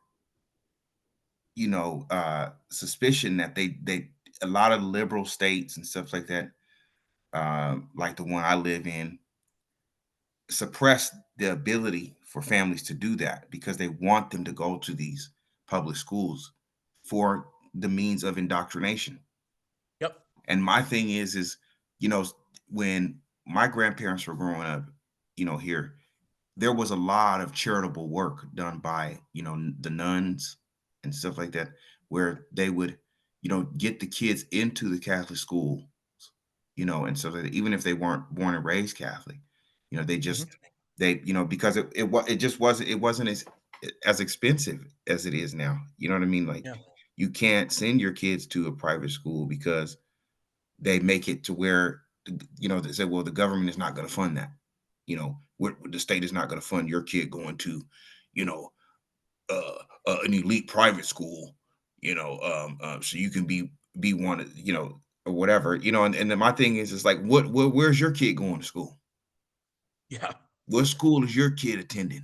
S1: suspicion that they a lot of liberal states and stuff like that, like the one I live in, suppress the ability for families to do that because they want them to go to these public schools for the means of indoctrination.
S2: Yep.
S1: And my thing is, you know, when my grandparents were growing up, here, there was a lot of charitable work done by, the nuns and stuff like that, where they would, get the kids into the Catholic school, and so that even if they weren't born and raised Catholic, they
S2: Hmm.
S1: just, because it just wasn't, it wasn't as, as expensive as it is now. You know what I mean? Like
S2: Yeah.
S1: you can't send your kids to a private school because they make it to where they say, well, the government is not going to fund that. The state is not going to fund your kid going to, you know, an elite private school, so you can be one, or whatever, and then my thing is like, where's your kid going to school?
S2: Yeah.
S1: What school is your kid attending?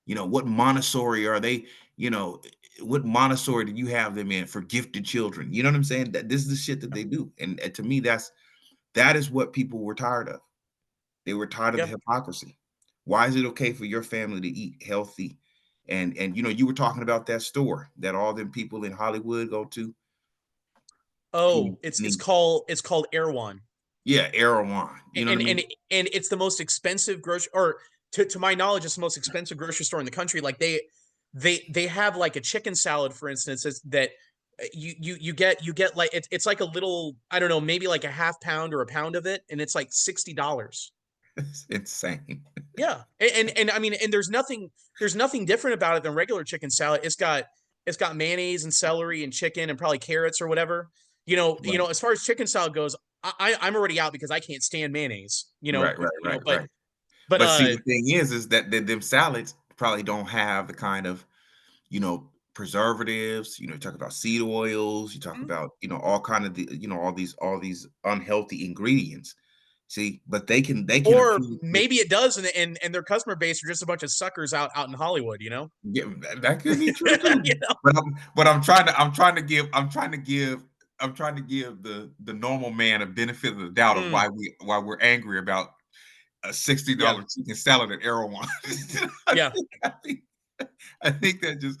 S1: What Montessori are they? You know, what Montessori did you have them in for gifted children? You know what I'm saying? That this is the shit that
S2: Yeah.
S1: they do, and to me, that is what people were tired of. They were tired of the
S2: Yeah.
S1: hypocrisy. Why is it okay for your family to eat healthy? And you were talking about that store that all them people in Hollywood go to.
S2: Oh,
S1: eating-
S2: it's
S1: eating-
S2: called Erewhon.
S1: Yeah, Erewhon. You know what
S2: and
S1: I
S2: and
S1: mean?
S2: and it's the most expensive grocery, or to my knowledge, it's the most expensive grocery store in the country. Like they have like a chicken salad, for instance, that you get like it's like a little, I don't know, maybe like a half pound or a pound of it, and it's like $60.
S1: It's insane.
S2: Yeah, and I mean, and there's nothing different about it than regular chicken salad. It's got mayonnaise and celery and chicken and probably carrots or whatever.
S1: Right,
S2: As far as chicken salad goes, I'm already out because I can't stand mayonnaise.
S1: right, right,
S2: But
S1: right.
S2: but
S1: But see, the thing is that them salads probably don't have the kind of preservatives. You talk about seed oils. You talk
S2: mm,
S1: about all kind of all these unhealthy ingredients. See, but they can
S2: or
S1: appeal.
S2: maybe it does, and their customer base are just a bunch of suckers out in Hollywood.
S1: Yeah, that could be true too.
S2: You know?
S1: But I'm trying to give the normal man a benefit of the doubt of
S2: Mm,
S1: why we're angry about a
S2: yeah,
S1: $60 chicken salad at Erewhon. I
S2: yeah,
S1: think I think I think that just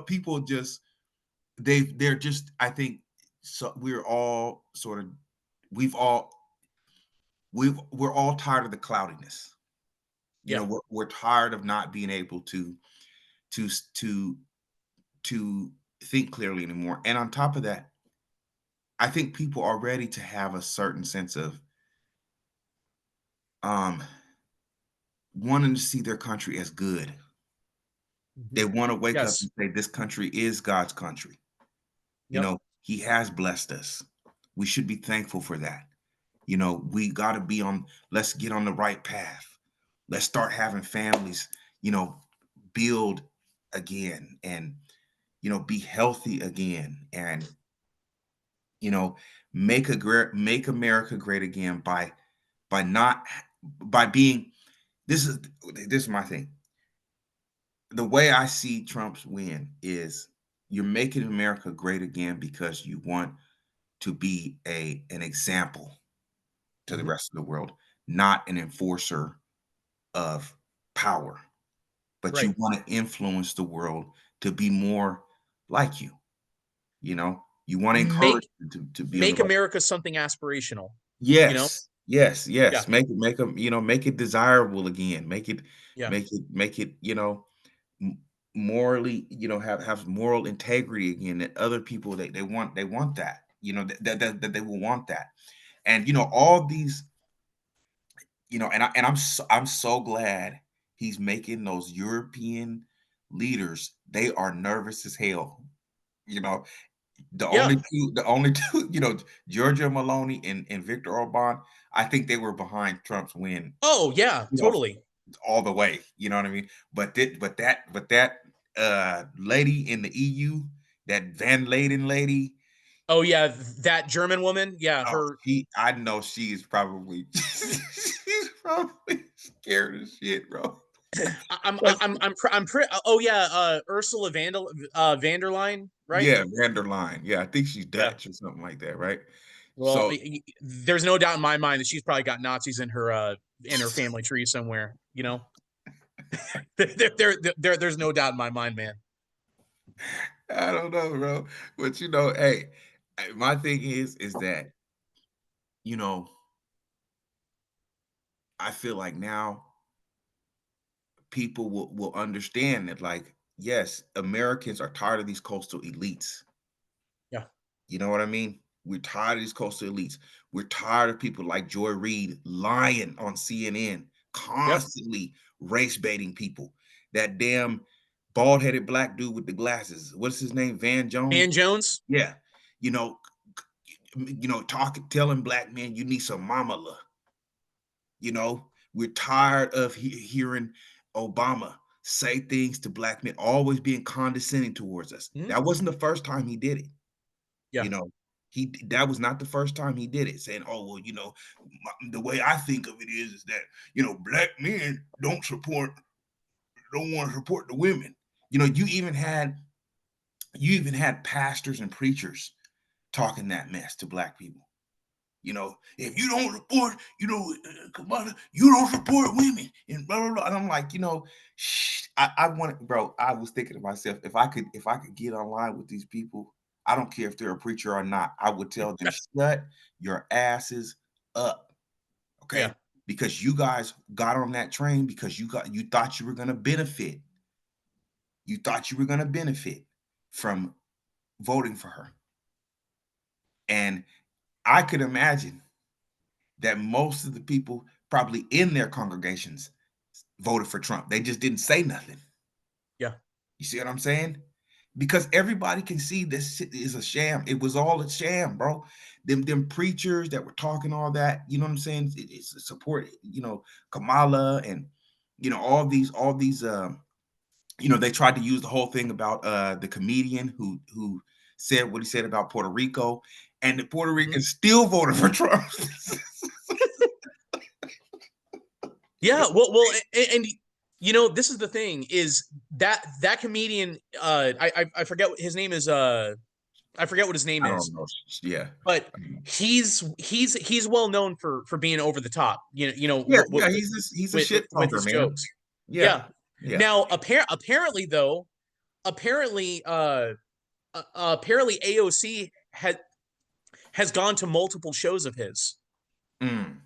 S1: people just they're just I think so we're all sort of we're all tired of the cloudiness.
S2: yeah.
S1: We're tired of not being able to to to think clearly anymore. And on top of that, I think people are ready to have a certain sense of um wanting to see their country as good.
S2: Mhm.
S1: They want to wake up
S2: Yes.
S1: and say this country is God's country.
S2: Yep.
S1: He has blessed us. We should be thankful for that. We got to let's get on the right path. Let's start having families, you know, build again and be healthy again and you know, make America great again by not by being this is my thing. The way I see Trump's win is you're making America great again because you want to be an example to the
S2: Mhm.
S1: rest of the world, not an enforcer of power, but you
S2: Right.
S1: want to influence the world to be more like you. You want to encourage
S2: Make
S1: them to be on the
S2: make
S1: right.
S2: America something aspirational. You know?
S1: Yes, yes,
S2: Yeah.
S1: yes. Make them, make it desirable again.
S2: Yeah.
S1: Make it, m- morally, have moral integrity again. That other people they want that. That they will want that. And all these, I'm so glad he's making those European leaders. They are nervous as hell. You know,
S2: Yeah.
S1: the only two, Giorgia Maloney and Victor Orban, I think they were behind Trump's win,
S2: Oh, yeah,
S1: you know,
S2: totally.
S1: all the way. You know what I mean? But that lady in the EU, that Van Layden lady,
S2: Oh, yeah, that German woman, yeah,
S1: oh,
S2: her
S1: I know she is probably she's probably scared as shit, bro.
S2: I'm pretty. Oh, yeah, Ursula van der Leyen, right?
S1: Yeah, Van der Line. Yeah, I think she's
S2: Yeah.
S1: Dutch or something like that, right?
S2: Well,
S1: So
S2: there's no doubt in my mind that she's probably got Nazis in her family tree somewhere. There's no doubt in my mind, man.
S1: I don't know, bro. But hey, my thing is that you know I feel like now people will understand that, like, yes, Americans are tired of these coastal elites.
S2: Yeah.
S1: You know what I mean? We're tired of these coastal elites. We're tired of people like Joy Reid lying on CNN,
S2: Yep.
S1: constantly race baiting people. That damn bald-headed black dude with the glasses. What's his name? Van Jones?
S2: Van Jones.
S1: Yeah. You know, talking, telling black men you need some mama love. We're tired of hearing Obama say things to black men, always being condescending towards us.
S2: Mhm.
S1: That wasn't the first time he did it.
S2: Yeah.
S1: You know, that was not the first time he did it, saying, "Oh, well, the way I think of it is that black men don't want to support the women." You even had pastors and preachers talking that mess to black people. If you don't support, Kamala, you don't support women, and blah blah blah. And I'm like, I want, bro. I was thinking to myself, if I could get online with these people, I don't care if they're a preacher or not. I would tell them, shut your asses up, okay?
S2: Yeah.
S1: Because you guys got on that train because you thought you were gonna benefit. You thought you were gonna benefit from voting for her, and I could imagine that most of the people probably in their congregations voted for Trump. They just didn't say nothing.
S2: Yeah.
S1: You see what I'm saying? Because everybody can see this shit is a sham. It was all a sham, bro. Them preachers that were talking all that, you know what I'm saying? It's support, Kamala and all these they tried to use the whole thing about the comedian who said what he said about Puerto Rico, and the Puerto
S2: Mhm.
S1: Ricans still voted for Trump.
S2: Yeah. And this is the thing is that comedian. I forget what his name is. I forget what his name
S1: I
S2: is,
S1: don't know. Yeah.
S2: but he's well known for being over the top.
S1: Yeah, yeah, he's a shit
S2: With
S1: talker,
S2: his
S1: man.
S2: jokes.
S1: Yeah,
S2: Yeah.
S1: yeah.
S2: Now, apparently though, apparently apparently AOC has gone to multiple shows of his.
S1: Mm,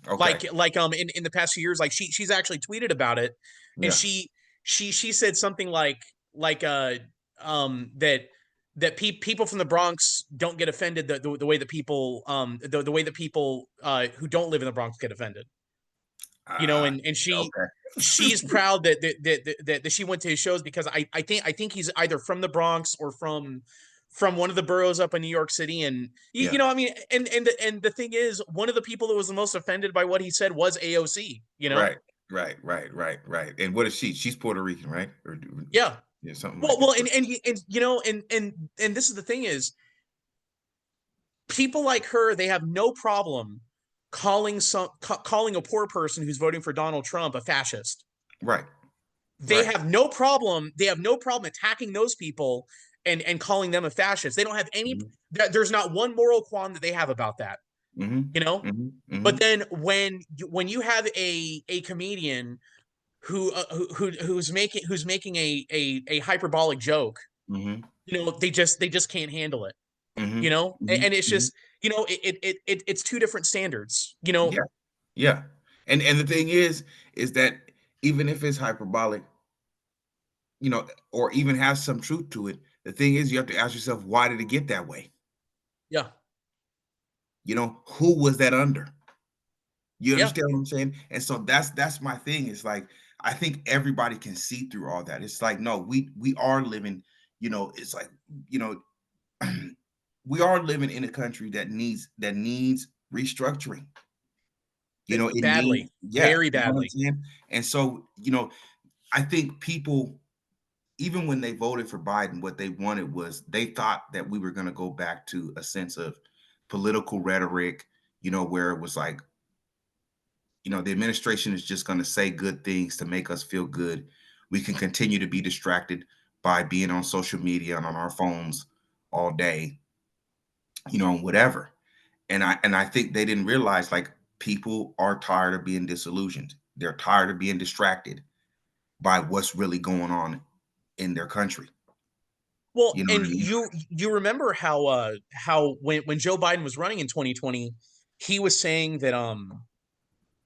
S1: okay.
S2: Like in the past few years, like she's actually tweeted about it, and
S1: Yeah.
S2: she said something like that people from the Bronx don't get offended the way that people the way that people who don't live in the Bronx get offended.
S1: Uh,
S2: And
S1: okay.
S2: she's proud that she went to his shows because I think he's either from the Bronx or from one of the boroughs up in New York City. And
S1: Yeah.
S2: I mean, and the thing is, one of the people that was the most offended by what he said was AOC.
S1: Right. Right. And what is she? She's Puerto Rican, right? Or
S2: Yeah.
S1: yeah, something like
S2: Well,
S1: that.
S2: and this is the thing is, people like her, they have no problem calling a poor person who's voting for Donald Trump a fascist.
S1: Right.
S2: They
S1: Right.
S2: have no problem. They have no problem attacking those people and calling them a fascist. They don't have any.
S1: Mhm.
S2: There's not one moral qualm that they have about that.
S1: Mhm.
S2: You know.
S1: Mhm.
S2: But
S1: Mhm.
S2: then when you have a comedian who's making a hyperbolic joke,
S1: Mhm.
S2: they just can't handle it.
S1: Mhm. Mhm.
S2: And it's
S1: Mhm.
S2: just it's two different standards.
S1: Yeah. Yeah. And the thing is that even if it's hyperbolic, or even has some truth to it, the thing is you have to ask yourself, why did it get that way?
S2: Yeah,
S1: Who was that under? You
S2: yeah.
S1: understand what I'm saying? And so that's my thing. It's like I think everybody can see through all that. It's like no, we are living, it's like, you know, we are living in a country that needs restructuring. It needs,
S2: Badly,
S1: yeah,
S2: very
S1: you know what I'm
S2: badly.
S1: saying? And so, I think people, even when they voted for Biden, what they wanted was they thought that we were going to go back to a sense of political rhetoric, where it was like, the administration is just going to say good things to make us feel good. We can continue to be distracted by being on social media and on our phones all day, and whatever. And I think they didn't realize, like, people are tired of being disillusioned. They're tired of being distracted by what's really going on in their country.
S2: Well,
S1: You know
S2: and
S1: what I mean?
S2: you remember how when Joe Biden was running in 2020, he was saying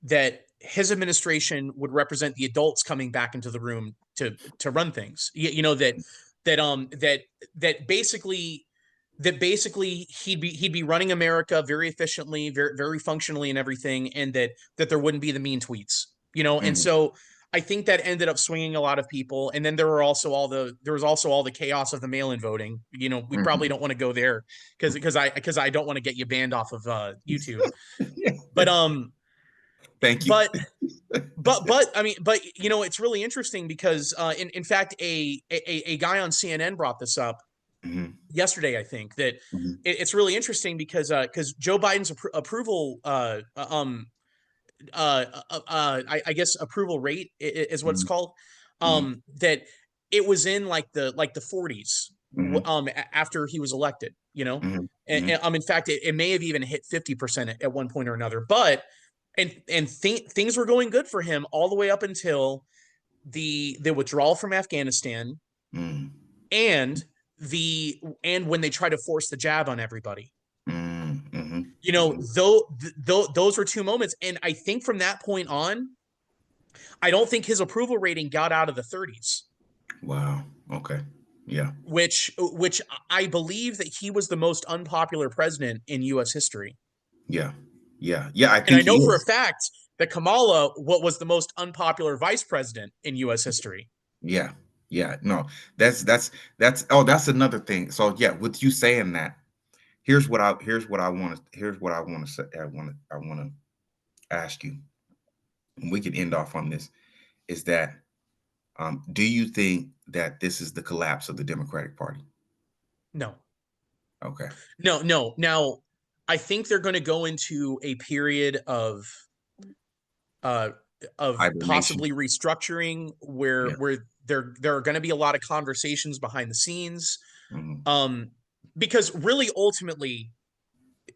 S2: that his administration would represent the adults coming back into the room to run things. That that that basically he'd be running America very efficiently, very functionally and everything, and that there wouldn't be the mean tweets. And
S1: Mhm.
S2: so I think that ended up swinging a lot of people. And then there was also all the chaos of the mail-in voting. You know, we probably
S1: Mhm.
S2: don't want to go there because I don't want to get you banned off of YouTube.
S1: Yeah.
S2: But
S1: Thank you.
S2: but but I mean, but you know, it's really interesting because in fact a guy on CNN brought this up
S1: Mhm,
S2: yesterday. I think that
S1: mhm,
S2: it's really interesting because Joe Biden's approval I guess approval rate is what it's
S1: mhm,
S2: called.
S1: mhm,
S2: That it was in like the 40s
S1: mhm,
S2: after he was elected. You know,
S1: mhm, mhm,
S2: in fact, it may have even hit 50% at one point or another. But things were going good for him all the way up until the withdrawal from Afghanistan
S1: mhm,
S2: and and when they try to force the jab on everybody.
S1: mhm, mhm,
S2: You know,
S1: mhm.
S2: those were two moments, and I think from that point on, I don't think his approval rating got out of the 30s,
S1: Wow. Okay. Yeah.
S2: which I believe that he was the most unpopular president in U.S. history.
S1: Yeah. Yeah. Yeah. I
S2: And I
S1: think he
S2: know for a
S1: is.
S2: fact that Kamala what was the most unpopular vice president in U.S. history.
S1: Yeah. Yeah. No, that's oh, that's another thing. So yeah, with you saying that, here's what I want to say. I want to ask you, and we can end off on this, is that do you think that this is the collapse of the Democratic Party?
S2: No,
S1: Okay.
S2: no. Now, I think they're going to go into a period uh, of
S1: Hibernation.
S2: possibly restructuring where
S1: Yeah.
S2: there are going to be a lot of conversations behind the scenes.
S1: Mhm,
S2: Um, because really, ultimately,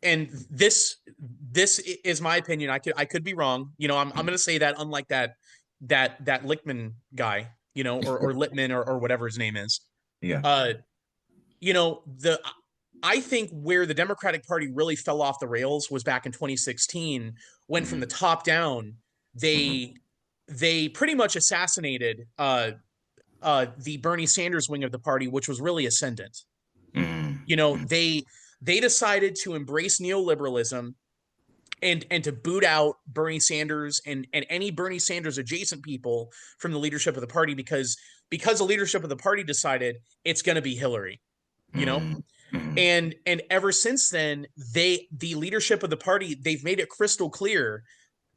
S2: and this is my opinion. I could be wrong. You know, I'm
S1: mhm.
S2: going to say that unlike that Lickman guy, you know, or Lippman or whatever his name is.
S1: Yeah.
S2: Uh, you know, the I think where the Democratic Party really fell off the rails was back in 2016 when from the
S1: Mhm,
S2: top down
S1: mhm,
S2: they they pretty much assassinated the Bernie Sanders wing of the party, which was really ascendant.
S1: mhm,
S2: You know,
S1: mhm,
S2: they decided to embrace neoliberalism and to boot out Bernie Sanders and any Bernie Sanders adjacent people from the leadership of the party because the leadership of the party decided it's going to be Hillary, you know?
S1: mhm, mhm,
S2: And ever since then, the leadership of the party, they've made it crystal clear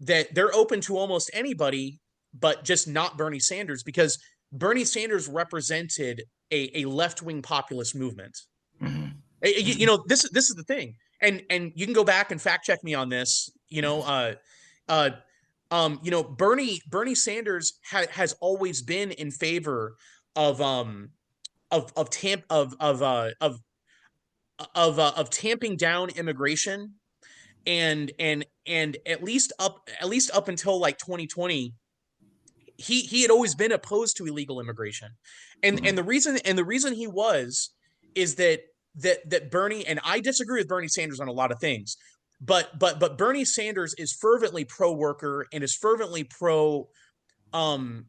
S2: that they're open to almost anybody, but just not Bernie Sanders, because Bernie Sanders represented a left wing populist movement.
S1: mhm,
S2: You know, this is the thing, and you can go back and fact check me on this. Uh, you know, Bernie Sanders has always been in favor of of tamp of tamping down immigration and at least up until like 2020 he had always been opposed to illegal immigration,
S1: mhm,
S2: and the reason he was is that Bernie, and I disagree with Bernie Sanders on a lot of things, but Bernie Sanders is fervently pro worker and is fervently um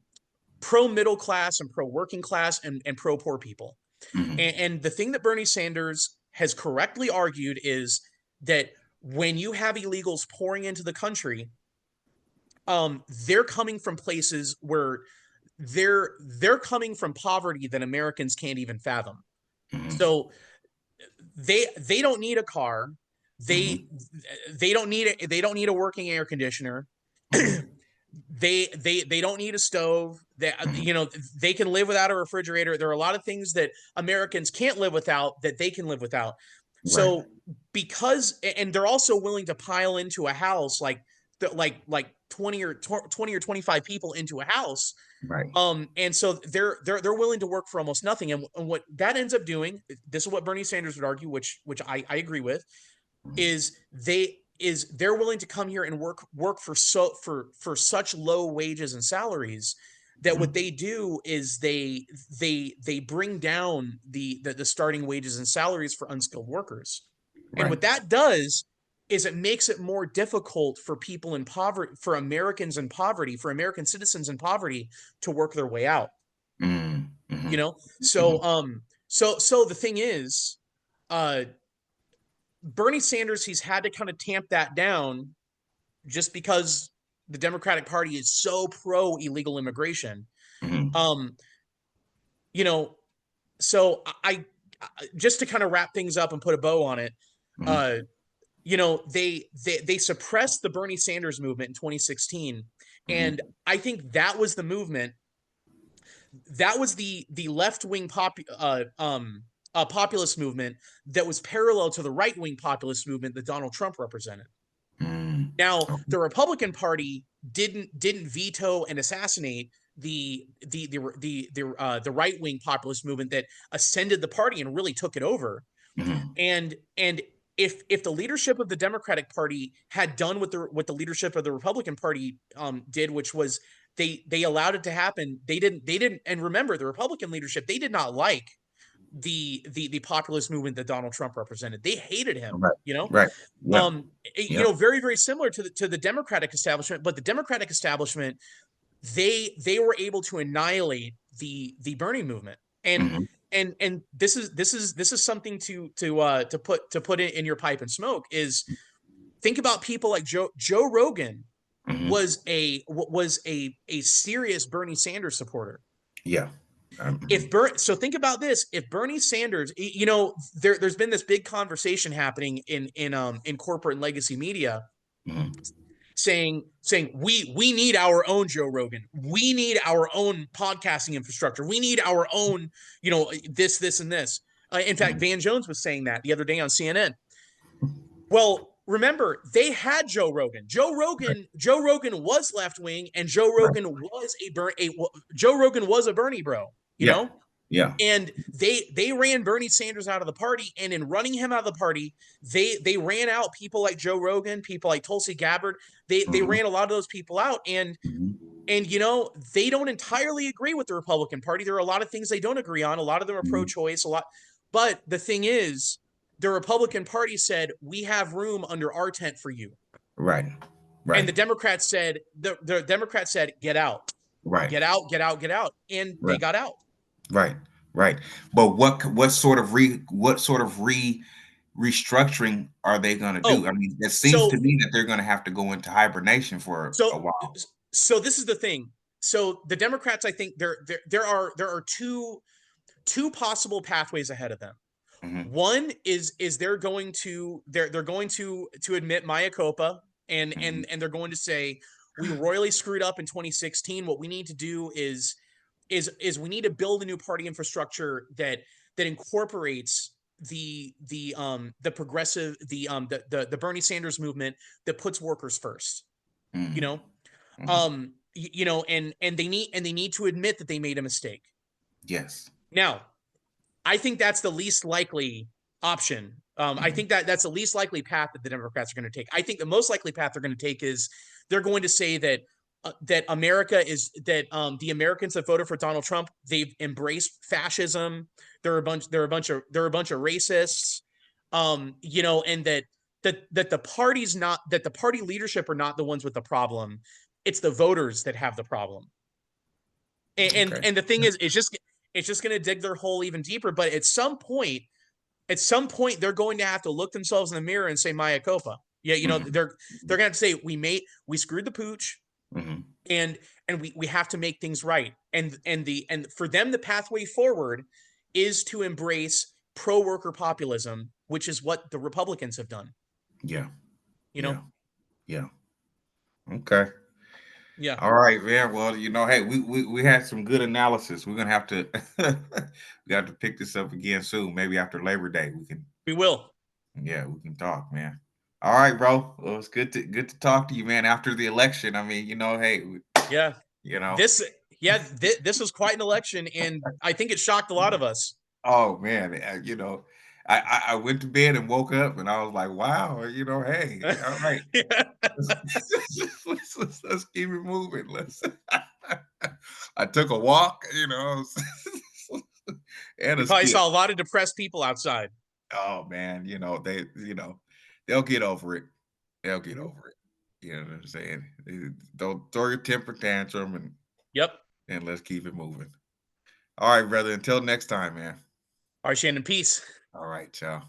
S2: pro middle class and pro working class and pro poor people.
S1: mhm,
S2: And the thing that Bernie Sanders has correctly argued is that when you have illegals pouring into the country, they're coming from places where they're coming from poverty that Americans can't even fathom.
S1: mhm,
S2: So they don't need a car. They
S1: mhm,
S2: they don't need a working air conditioner.
S1: mhm,
S2: They don't need a stove. They
S1: mhm.
S2: you know they can live without a refrigerator. There are a lot of things that Americans can't live without that they can live without.
S1: Right.
S2: So because and they're also willing to pile into a house like 20 or 25 people into a house.
S1: Right.
S2: And so they're willing to work for almost nothing. And what that ends up doing, this is what Bernie Sanders would argue, which I agree with,
S1: Mhm,
S2: is they're willing to come here and work for such low wages and salaries that what
S1: mhm.
S2: they do is they bring down the starting wages and salaries for unskilled workers. And
S1: Right.
S2: what that does is it makes it more difficult for people in poverty, for Americans in poverty, for American citizens in poverty to work their way out.
S1: Mhm,
S2: You
S1: mhm,
S2: know, so
S1: mhm,
S2: so the thing is, uh, Bernie Sanders, he's had to kind of tamp that down just because. the Democratic Party is so pro illegal immigration.
S1: Mhm.
S2: Um, you know, so just to kind of wrap things up and put a bow on it,
S1: Mhm.
S2: uh, you know, they suppressed the Bernie Sanders movement in 2016, and
S1: Mhm.
S2: I think that was the movement, that was the left wing populist movement that was parallel to the right wing populist movement that Donald Trump represented.
S1: Mm.
S2: Now,
S1: Okay.
S2: the Republican Party didn't veto and assassinate the right wing populist movement that ascended the party and really took it over.
S1: Mhm.
S2: And if the leadership of the Democratic Party had done what the leadership of the Republican Party did, which was they allowed it to happen, they didn't. And remember, the Republican leadership, they did not like the populist movement that Donald Trump represented. They hated him.
S1: Right.
S2: You know,
S1: Right. Yeah. Yep.
S2: very very similar to the Democratic establishment, but the Democratic establishment, they were able to annihilate the Bernie movement. And
S1: Mhm.
S2: this is something to put it in your pipe and smoke is, think about people like Joe Rogan
S1: Mhm.
S2: was a serious Bernie Sanders supporter.
S1: Yeah.
S2: If
S1: Mhm.
S2: So think about this: if Bernie Sanders, there's been this big conversation happening in corporate and legacy media,
S1: Mhm.
S2: saying we need our own Joe Rogan, we need our own podcasting infrastructure, we need our own, this and this. In fact,
S1: Mhm.
S2: Van Jones was saying that the other day on CNN. Well, remember, they had Joe Rogan.
S1: Right.
S2: Joe Rogan was left wing, and
S1: Right.
S2: Joe Rogan was a Bernie bro. You
S1: Yeah.
S2: know,
S1: Yeah.
S2: and they ran Bernie Sanders out of the party, and in running him out of the party, they ran out people like Joe Rogan, people like Tulsi Gabbard. They
S1: Mhm.
S2: ran a lot of those people out,
S1: Mhm.
S2: and they don't entirely agree with the Republican Party. There are a lot of things they don't agree on. A lot of them are
S1: Mhm.
S2: pro-choice. A lot, but the thing is, the Republican Party said we have room under our tent for you,
S1: Right.
S2: and
S1: Right.
S2: the Democrats said get out,
S1: Right.
S2: get out, get out, get out, and they
S1: Right.
S2: got out.
S1: Right. Right. But what sort of restructuring are they going to do?
S2: Oh,
S1: I mean, it seems to
S2: so
S1: me that they're going to have to go into hibernation for
S2: So
S1: a while.
S2: so this is the thing. So the Democrats, I think there are two possible pathways ahead of them.
S1: Mhm.
S2: One is they're going to admit mea culpa, and
S1: Mhm.
S2: and and they're going to say we royally screwed up in 2016. What we need to do is we need to build a new party infrastructure that incorporates the progressive the Bernie Sanders movement, that puts workers first. You
S1: Mhm.
S2: know,
S1: Mhm.
S2: and they need to admit that they made a mistake.
S1: Yes.
S2: Now, I think that's the least likely option. I
S1: Mhm.
S2: think that's the least likely path that the Democrats are going to take. I think the most likely path they're going to take is they're going to say that America is that the Americans that voted for Donald Trump, they've embraced fascism. They're a bunch of racists. And that the party leadership are not the ones with the problem. It's the voters that have the problem. And and,
S1: Okay.
S2: and the thing is, it's just going to dig their hole even deeper. But at some point, they're going to have to look themselves in the mirror and say Maya Copa. Yeah,
S1: Mhm.
S2: they're going to have to say we screwed the pooch,
S1: Mhm.
S2: and we have to make things right. And for them, the pathway forward is to embrace pro worker populism, which is what the Republicans have done.
S1: Yeah.
S2: You know,
S1: Yeah. Yeah. Okay.
S2: yeah,
S1: All right, man. Well, hey, we had some good analysis. We're gonna have to we have to pick this up again soon. Maybe after Labor Day, we can.
S2: we will.
S1: Yeah, we can talk, man. All right, bro. Well, it's good to talk to you, man. After the election, I mean, hey,
S2: Yeah,
S1: you know,
S2: this this was quite an election, and I think it shocked a lot of us.
S1: oh man, I went to bed and woke up, and I was like, wow, hey, all right,
S2: Yeah.
S1: let's keep it moving. I took a walk, and
S2: You
S1: a
S2: probably
S1: skip.
S2: saw a lot of depressed people outside.
S1: Oh man, they'll get over it. They'll get over it. You know what I'm saying? Don't throw your temper tantrum
S2: Yep.
S1: and let's keep it moving. All right, brother. Until next time, man.
S2: All right, Shannon, peace.
S1: All right, ciao.